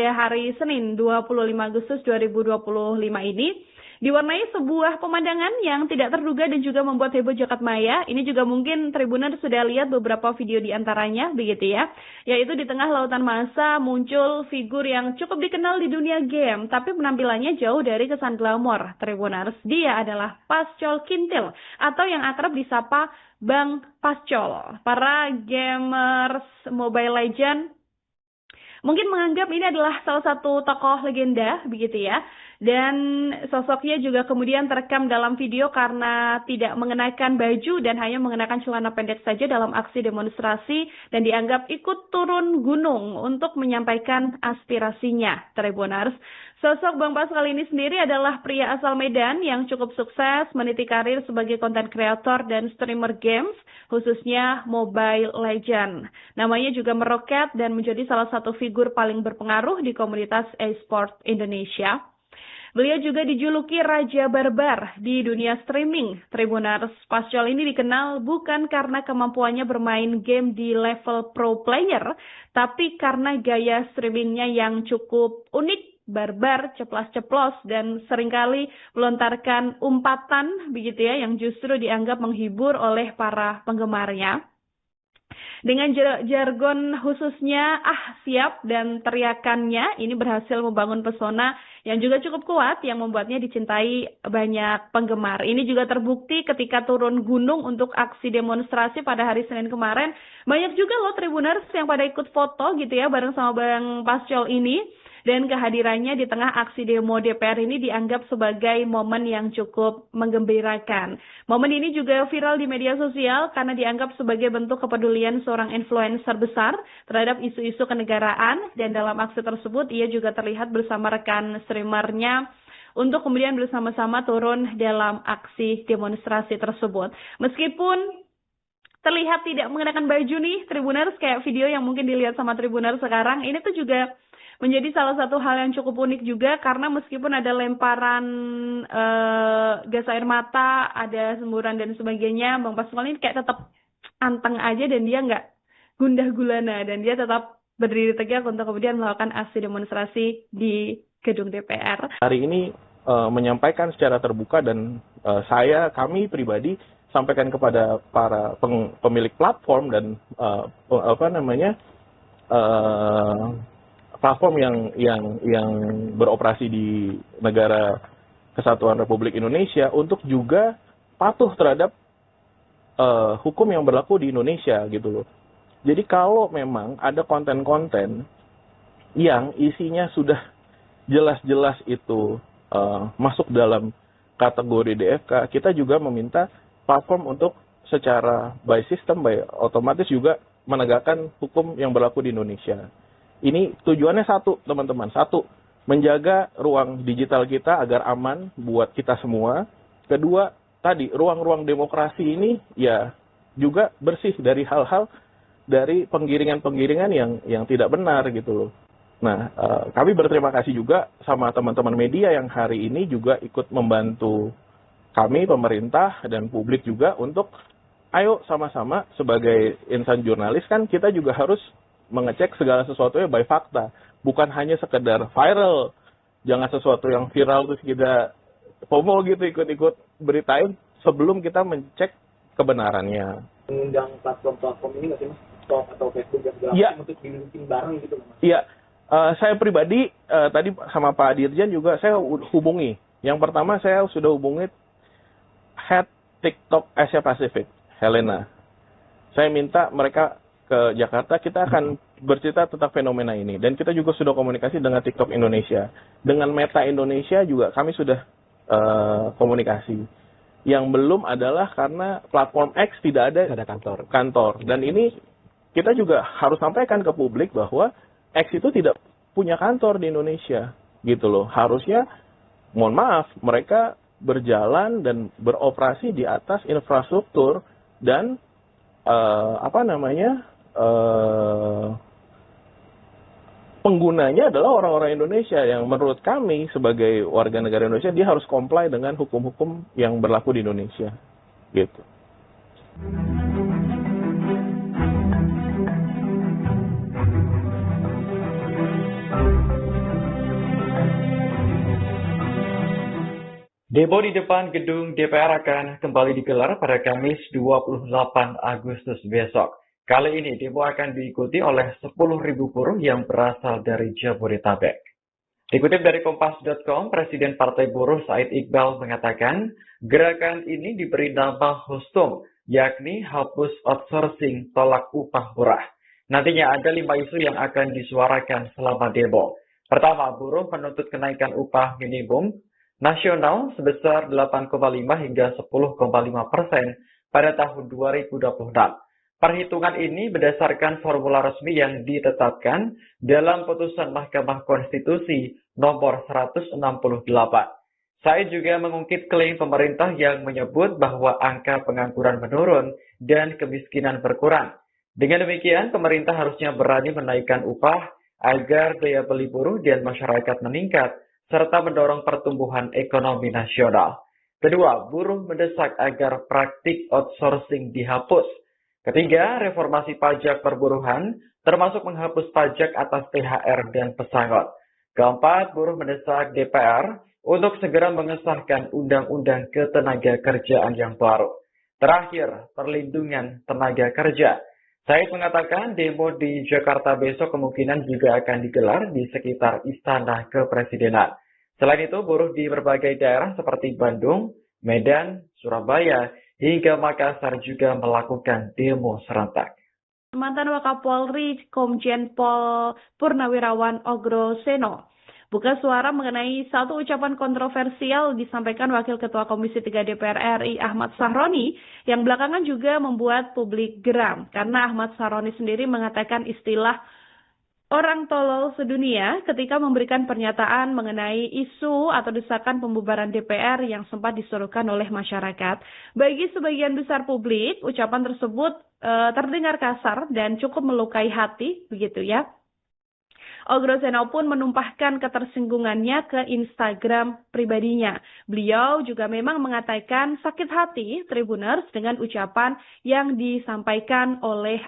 hari Senin 25 Agustus 2025 ini diwarnai sebuah pemandangan yang tidak terduga dan juga membuat heboh jagat maya. Ini juga mungkin Tribuner sudah lihat beberapa video di antaranya, begitu ya. Yaitu di tengah lautan massa muncul figur yang cukup dikenal di dunia game, tapi penampilannya jauh dari kesan glamor. Tribuners, dia adalah Pascol Kintil atau yang akrab disapa Bang Pascol. Para gamers Mobile Legends mungkin menganggap ini adalah salah satu tokoh legenda, begitu ya. Dan sosoknya juga kemudian terekam dalam video karena tidak mengenakan baju dan hanya mengenakan celana pendek saja dalam aksi demonstrasi dan dianggap ikut turun gunung untuk menyampaikan aspirasinya, Tribuners. Sosok Bang Pas kali ini sendiri adalah pria asal Medan yang cukup sukses meniti karir sebagai content creator dan streamer games, khususnya Mobile Legends. Namanya juga meroket dan menjadi salah satu figur paling berpengaruh di komunitas e-sport Indonesia. Beliau juga dijuluki Raja Barbar di dunia streaming. Tribuners, Pascol ini dikenal bukan karena kemampuannya bermain game di level pro player, tapi karena gaya streamingnya yang cukup unik, barbar, ceplas-ceplos, dan seringkali melontarkan umpatan begitu ya, yang justru dianggap menghibur oleh para penggemarnya. Dengan jargon khususnya siap dan teriakannya ini berhasil membangun pesona yang juga cukup kuat yang membuatnya dicintai banyak penggemar. Ini juga terbukti ketika turun gunung untuk aksi demonstrasi pada hari Senin kemarin. Banyak juga loh Tribuners yang pada ikut foto gitu ya bareng sama Bang Pascol ini. Dan kehadirannya di tengah aksi demo DPR ini dianggap sebagai momen yang cukup menggembirakan. Momen ini juga viral di media sosial karena dianggap sebagai bentuk kepedulian seorang influencer besar terhadap isu-isu kenegaraan. Dan dalam aksi tersebut ia juga terlihat bersama rekan streamernya untuk kemudian bersama-sama turun dalam aksi demonstrasi tersebut. Meskipun terlihat tidak mengenakan baju nih Tribuners, kayak video yang mungkin dilihat sama Tribuners sekarang, ini tuh juga menjadi salah satu hal yang cukup unik juga karena meskipun ada lemparan gas air mata, ada semburan dan sebagainya, Bang Pascal ini kayak tetap anteng aja dan dia nggak gundah gulana dan dia tetap berdiri tegak untuk kemudian melakukan aksi demonstrasi di gedung DPR. Hari ini menyampaikan secara terbuka dan kami pribadi sampaikan kepada para pemilik platform dan platform yang beroperasi di negara Kesatuan Republik Indonesia untuk juga patuh terhadap hukum yang berlaku di Indonesia gitu loh. Jadi kalau memang ada konten-konten yang isinya sudah jelas-jelas itu masuk dalam kategori DFK, kita juga meminta platform untuk secara by system, by otomatis juga menegakkan hukum yang berlaku di Indonesia. Ini tujuannya satu, teman-teman. Satu, menjaga ruang digital kita agar aman buat kita semua. Kedua, tadi ruang-ruang demokrasi ini ya juga bersih dari hal-hal dari penggiringan-penggiringan yang tidak benar gitu loh. Nah, kami berterima kasih juga sama teman-teman media yang hari ini juga ikut membantu kami, pemerintah dan publik juga untuk ayo sama-sama sebagai insan jurnalis kan kita juga harus mengecek segala sesuatunya by fakta, bukan hanya sekedar viral. Jangan sesuatu yang viral terus kita FOMO gitu ikut-ikut beritain sebelum kita mencek kebenarannya. Mengundang platform-platform ini nggak sih Mas? TikTok atau Facebook dan segala macam untuk didudukin bareng gitu Mas? Iya, saya pribadi tadi sama Pak Dirjen juga saya hubungi. Yang pertama saya sudah hubungi head TikTok Asia Pacific, Helena. Saya minta mereka ke Jakarta, kita akan bercerita tentang fenomena ini. Dan kita juga sudah komunikasi dengan TikTok Indonesia. Dengan Meta Indonesia juga kami sudah komunikasi. Yang belum adalah karena platform X tidak ada kantor. Dan ini kita juga harus sampaikan ke publik bahwa X itu tidak punya kantor di Indonesia. Gitu loh. Harusnya, mohon maaf, mereka berjalan dan beroperasi di atas infrastruktur dan penggunanya adalah orang-orang Indonesia yang menurut kami sebagai warga negara Indonesia dia harus comply dengan hukum-hukum yang berlaku di Indonesia gitu. Demo di depan gedung DPR akan kembali digelar pada Kamis 28 Agustus besok. Kali ini demo akan diikuti oleh 10.000 buruh yang berasal dari Jabodetabek. Dikutip dari Kompas.com, Presiden Partai Buruh Said Iqbal mengatakan, gerakan ini diberi nama HUSTUM, yakni Hapus Outsourcing Tolak Upah Murah. Nantinya ada 5 isu yang akan disuarakan selama demo. Pertama, buruh menuntut kenaikan upah minimum nasional sebesar 8,5 hingga 10,5% pada tahun 2026. Perhitungan ini berdasarkan formula resmi yang ditetapkan dalam putusan Mahkamah Konstitusi nomor 168. Saya juga mengungkit klaim pemerintah yang menyebut bahwa angka pengangguran menurun dan kemiskinan berkurang. Dengan demikian, pemerintah harusnya berani menaikkan upah agar daya beli buruh dan masyarakat meningkat, serta mendorong pertumbuhan ekonomi nasional. Kedua, buruh mendesak agar praktik outsourcing dihapus. Ketiga, reformasi pajak perburuhan, termasuk menghapus pajak atas THR dan pesangon. Keempat, buruh mendesak DPR untuk segera mengesahkan Undang-Undang Ketenagakerjaan yang baru. Terakhir, perlindungan tenaga kerja. Said mengatakan demo di Jakarta besok kemungkinan juga akan digelar di sekitar Istana Kepresidenan. Selain itu, buruh di berbagai daerah seperti Bandung, Medan, Surabaya, hingga Makassar juga melakukan demo serentak. Mantan Wakapolri Komjen Pol Purnawirawan Ogroseno buka suara mengenai satu ucapan kontroversial disampaikan Wakil Ketua Komisi 3 DPR RI Ahmad Sahroni yang belakangan juga membuat publik geram karena Ahmad Sahroni sendiri mengatakan istilah orang tolol sedunia ketika memberikan pernyataan mengenai isu atau desakan pembubaran DPR yang sempat diserukan oleh masyarakat. Bagi sebagian besar publik, ucapan tersebut terdengar kasar dan cukup melukai hati, begitu ya. Ogroseno pun menumpahkan ketersinggungannya ke Instagram pribadinya. Beliau juga memang mengatakan sakit hati Tribuners dengan ucapan yang disampaikan oleh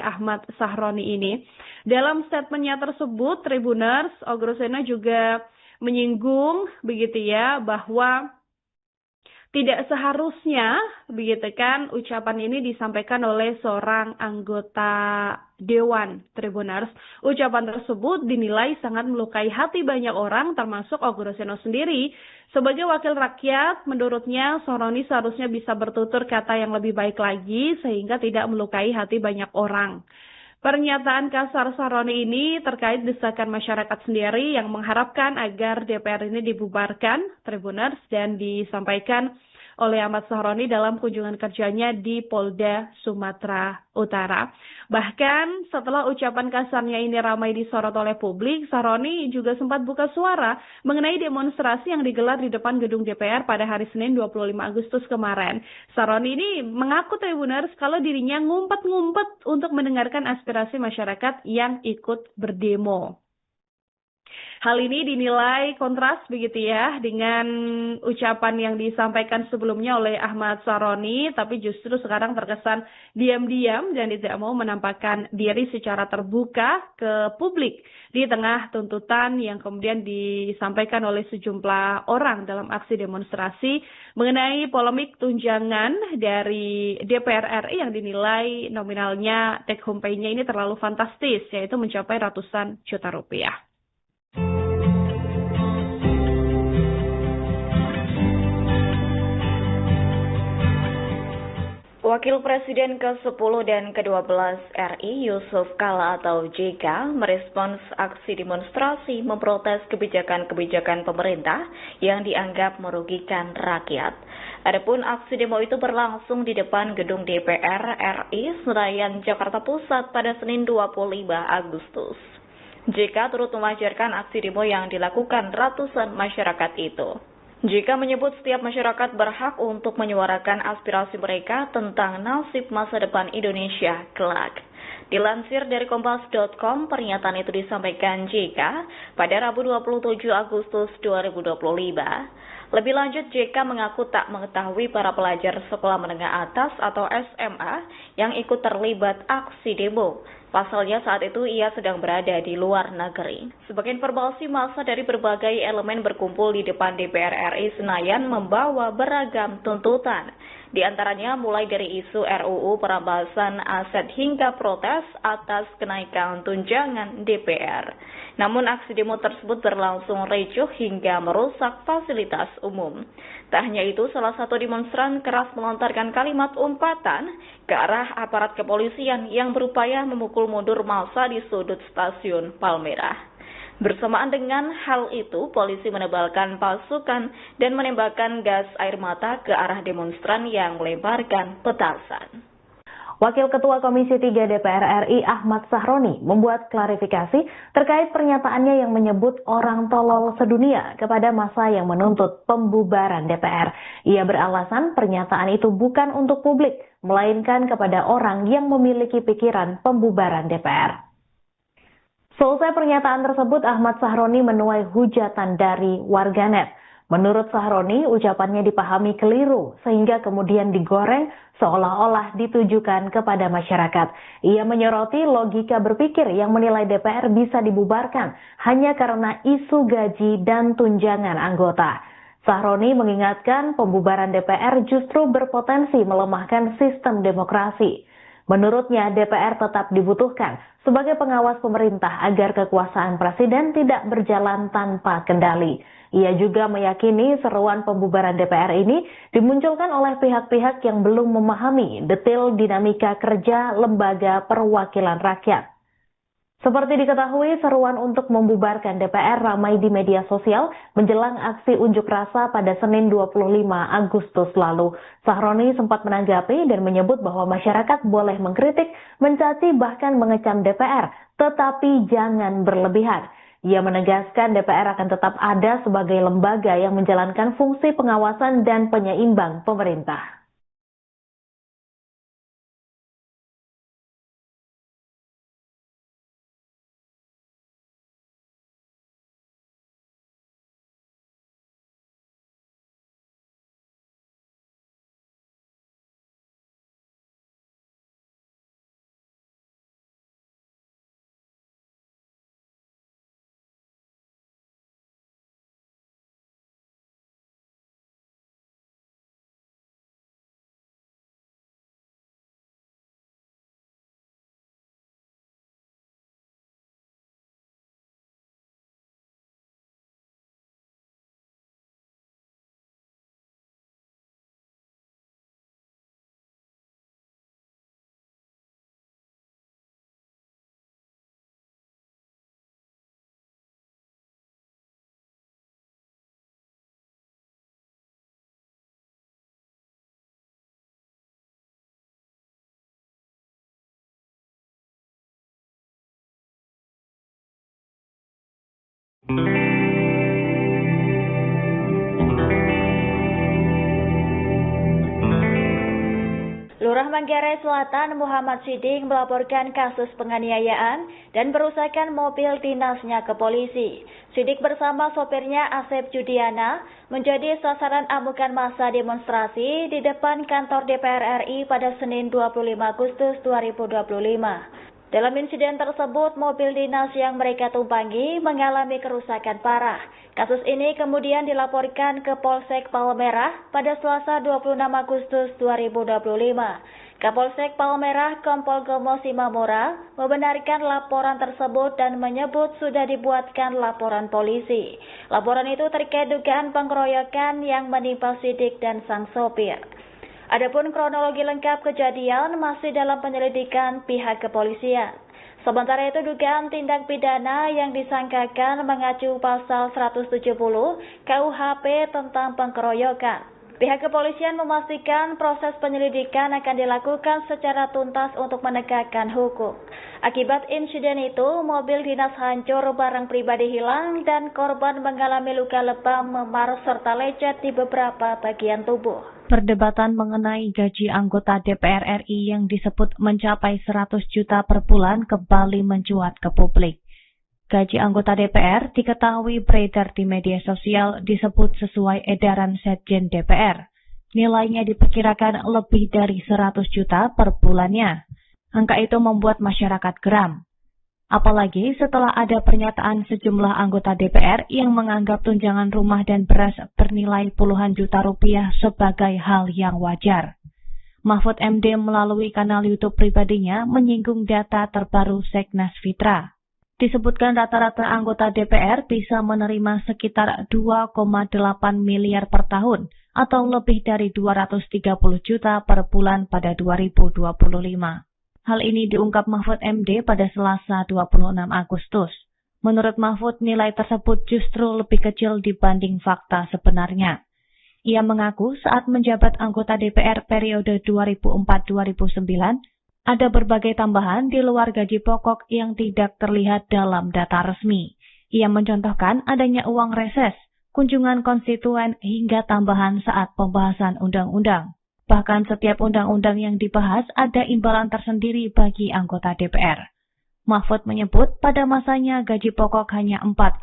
Ahmad Sahroni ini. Dalam statementnya tersebut, Tribuners, Ogroseno juga menyinggung begitu ya bahwa tidak seharusnya, begitu kan, ucapan ini disampaikan oleh seorang anggota Dewan Tribuners. Ucapan tersebut dinilai sangat melukai hati banyak orang, termasuk Ogroseno sendiri. Sebagai wakil rakyat, menurutnya Sahroni seharusnya bisa bertutur kata yang lebih baik lagi, sehingga tidak melukai hati banyak orang. Pernyataan kasar Sahroni ini terkait desakan masyarakat sendiri yang mengharapkan agar DPR ini dibubarkan, Tribuners, dan disampaikan oleh Ahmad Sahroni dalam kunjungan kerjanya di Polda Sumatera Utara. Bahkan setelah ucapan kasarnya ini ramai disorot oleh publik, Sahroni juga sempat buka suara mengenai demonstrasi yang digelar di depan gedung DPR pada hari Senin 25 Agustus kemarin. Sahroni ini mengaku Tribuners kalau dirinya ngumpet-ngumpet untuk mendengarkan aspirasi masyarakat yang ikut berdemo. Hal ini dinilai kontras begitu ya dengan ucapan yang disampaikan sebelumnya oleh Ahmad Sahroni, tapi justru sekarang terkesan diam-diam dan tidak mau menampakkan diri secara terbuka ke publik di tengah tuntutan yang kemudian disampaikan oleh sejumlah orang dalam aksi demonstrasi mengenai polemik tunjangan dari DPR RI yang dinilai nominalnya take home pay-nya ini terlalu fantastis, yaitu mencapai ratusan juta rupiah. Wakil Presiden ke-10 dan ke-12 RI Yusuf Kala atau JK merespons aksi demonstrasi memprotes kebijakan-kebijakan pemerintah yang dianggap merugikan rakyat. Adapun aksi demo itu berlangsung di depan gedung DPR RI Senayan, Jakarta Pusat pada Senin 25 Agustus. JK turut mewajarkan aksi demo yang dilakukan ratusan masyarakat itu. JK menyebut setiap masyarakat berhak untuk menyuarakan aspirasi mereka tentang nasib masa depan Indonesia kelak. Dilansir dari Kompas.com, pernyataan itu disampaikan JK pada Rabu 27 Agustus 2025. Lebih lanjut, JK mengaku tak mengetahui para pelajar sekolah menengah atas atau SMA yang ikut terlibat aksi demo. Pasalnya saat itu ia sedang berada di luar negeri. Sebagai informasi, massa dari berbagai elemen berkumpul di depan DPR RI Senayan membawa beragam tuntutan. Di antaranya mulai dari isu RUU perampasan aset hingga protes atas kenaikan tunjangan DPR. Namun aksi demo tersebut berlangsung ricuh hingga merusak fasilitas umum. Tak hanya itu, salah satu demonstran keras melontarkan kalimat umpatan ke arah aparat kepolisian yang berupaya memukul mundur massa di sudut stasiun Palmerah. Bersamaan dengan hal itu, polisi menebalkan pasukan dan menembakkan gas air mata ke arah demonstran yang melemparkan petasan. Wakil Ketua Komisi 3 DPR RI Ahmad Sahroni membuat klarifikasi terkait pernyataannya yang menyebut orang tolol sedunia kepada massa yang menuntut pembubaran DPR. Ia beralasan pernyataan itu bukan untuk publik, melainkan kepada orang yang memiliki pikiran pembubaran DPR. Selesai pernyataan tersebut, Ahmad Sahroni menuai hujatan dari warganet. Menurut Sahroni, ucapannya dipahami keliru sehingga kemudian digoreng seolah-olah ditujukan kepada masyarakat. Ia menyoroti logika berpikir yang menilai DPR bisa dibubarkan hanya karena isu gaji dan tunjangan anggota. Sahroni mengingatkan pembubaran DPR justru berpotensi melemahkan sistem demokrasi. Menurutnya, DPR tetap dibutuhkan sebagai pengawas pemerintah agar kekuasaan presiden tidak berjalan tanpa kendali. Ia juga meyakini seruan pembubaran DPR ini dimunculkan oleh pihak-pihak yang belum memahami detail dinamika kerja lembaga perwakilan rakyat. Seperti diketahui, seruan untuk membubarkan DPR ramai di media sosial menjelang aksi unjuk rasa pada Senin 25 Agustus lalu. Sahroni sempat menanggapi dan menyebut bahwa masyarakat boleh mengkritik, mencaci, bahkan mengecam DPR, tetapi jangan berlebihan. Ia menegaskan DPR akan tetap ada sebagai lembaga yang menjalankan fungsi pengawasan dan penyeimbang pemerintah. Lurah Manggarai Selatan Muhammad Siddiq melaporkan kasus penganiayaan dan perusakan mobil dinasnya ke polisi. Siddiq bersama sopirnya Asep Judiana menjadi sasaran amukan massa demonstrasi di depan kantor DPR RI pada Senin 25 Agustus 2025. Dalam insiden tersebut, mobil dinas yang mereka tumpangi mengalami kerusakan parah. Kasus ini kemudian dilaporkan ke Polsek Palmerah pada Selasa 26 Agustus 2025. Kapolsek Palmerah Kompol Gomo Simamura membenarkan laporan tersebut dan menyebut sudah dibuatkan laporan polisi. Laporan itu terkait dugaan pengeroyokan yang menimpa Siddiq dan sang sopir. Adapun kronologi lengkap kejadian masih dalam penyelidikan pihak kepolisian. Sementara itu dugaan tindak pidana yang disangkakan mengacu pasal 170 KUHP tentang pengkeroyokan. Pihak kepolisian memastikan proses penyelidikan akan dilakukan secara tuntas untuk menegakkan hukum. Akibat insiden itu, mobil dinas hancur, barang pribadi hilang, dan korban mengalami luka lebam, memar, serta lecet di beberapa bagian tubuh. Perdebatan mengenai gaji anggota DPR RI yang disebut mencapai 100 juta per bulan kembali mencuat ke publik. Gaji anggota DPR diketahui beredar di media sosial disebut sesuai edaran Sekjen DPR. Nilainya diperkirakan lebih dari 100 juta per bulannya. Angka itu membuat masyarakat geram. Apalagi setelah ada pernyataan sejumlah anggota DPR yang menganggap tunjangan rumah dan beras bernilai puluhan juta rupiah sebagai hal yang wajar. Mahfud MD melalui kanal YouTube pribadinya menyinggung data terbaru Seknas Fitra. Disebutkan rata-rata anggota DPR bisa menerima sekitar 2,8 miliar per tahun atau lebih dari 230 juta per bulan pada 2025. Hal ini diungkap Mahfud MD pada Selasa 26 Agustus. Menurut Mahfud, nilai tersebut justru lebih kecil dibanding fakta sebenarnya. Ia mengaku saat menjabat anggota DPR periode 2004-2009, ada berbagai tambahan di luar gaji pokok yang tidak terlihat dalam data resmi. Ia mencontohkan adanya uang reses, kunjungan konstituen, hingga tambahan saat pembahasan undang-undang. Bahkan setiap undang-undang yang dibahas ada imbalan tersendiri bagi anggota DPR. Mahfud menyebut pada masanya gaji pokok hanya 4,8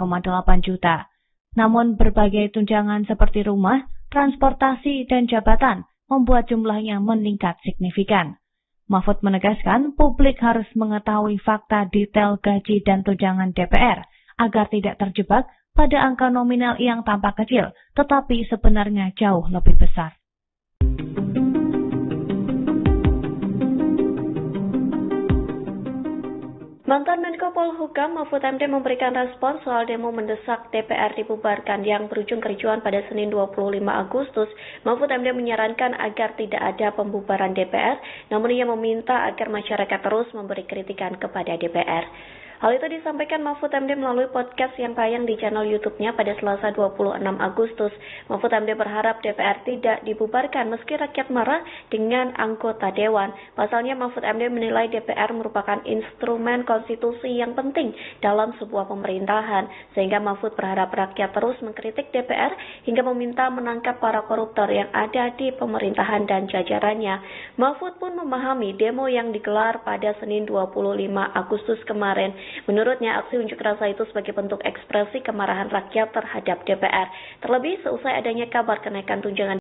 juta. Namun berbagai tunjangan seperti rumah, transportasi, dan jabatan membuat jumlahnya meningkat signifikan. Mahfud menegaskan publik harus mengetahui fakta detail gaji dan tunjangan DPR agar tidak terjebak pada angka nominal yang tampak kecil, tetapi sebenarnya jauh lebih besar. Mantan Menko Polhukam Mahfud MD memberikan respon soal demo mendesak DPR dibubarkan yang berujung kericuhan pada Senin 25 Agustus. Mahfud MD menyarankan agar tidak ada pembubaran DPR, namun ia meminta agar masyarakat terus memberi kritikan kepada DPR. Hal itu disampaikan Mahfud MD melalui podcast yang tayang di channel YouTube-nya pada Selasa 26 Agustus. Mahfud MD berharap DPR tidak dibubarkan meski rakyat marah dengan anggota dewan. Pasalnya Mahfud MD menilai DPR merupakan instrumen konstitusi yang penting dalam sebuah pemerintahan, sehingga Mahfud berharap rakyat terus mengkritik DPR hingga meminta menangkap para koruptor yang ada di pemerintahan dan jajarannya. Mahfud pun memahami demo yang digelar pada Senin 25 Agustus kemarin. Menurutnya, aksi unjuk rasa itu sebagai bentuk ekspresi kemarahan rakyat terhadap DPR. Terlebih seusai adanya kabar kenaikan tunjangan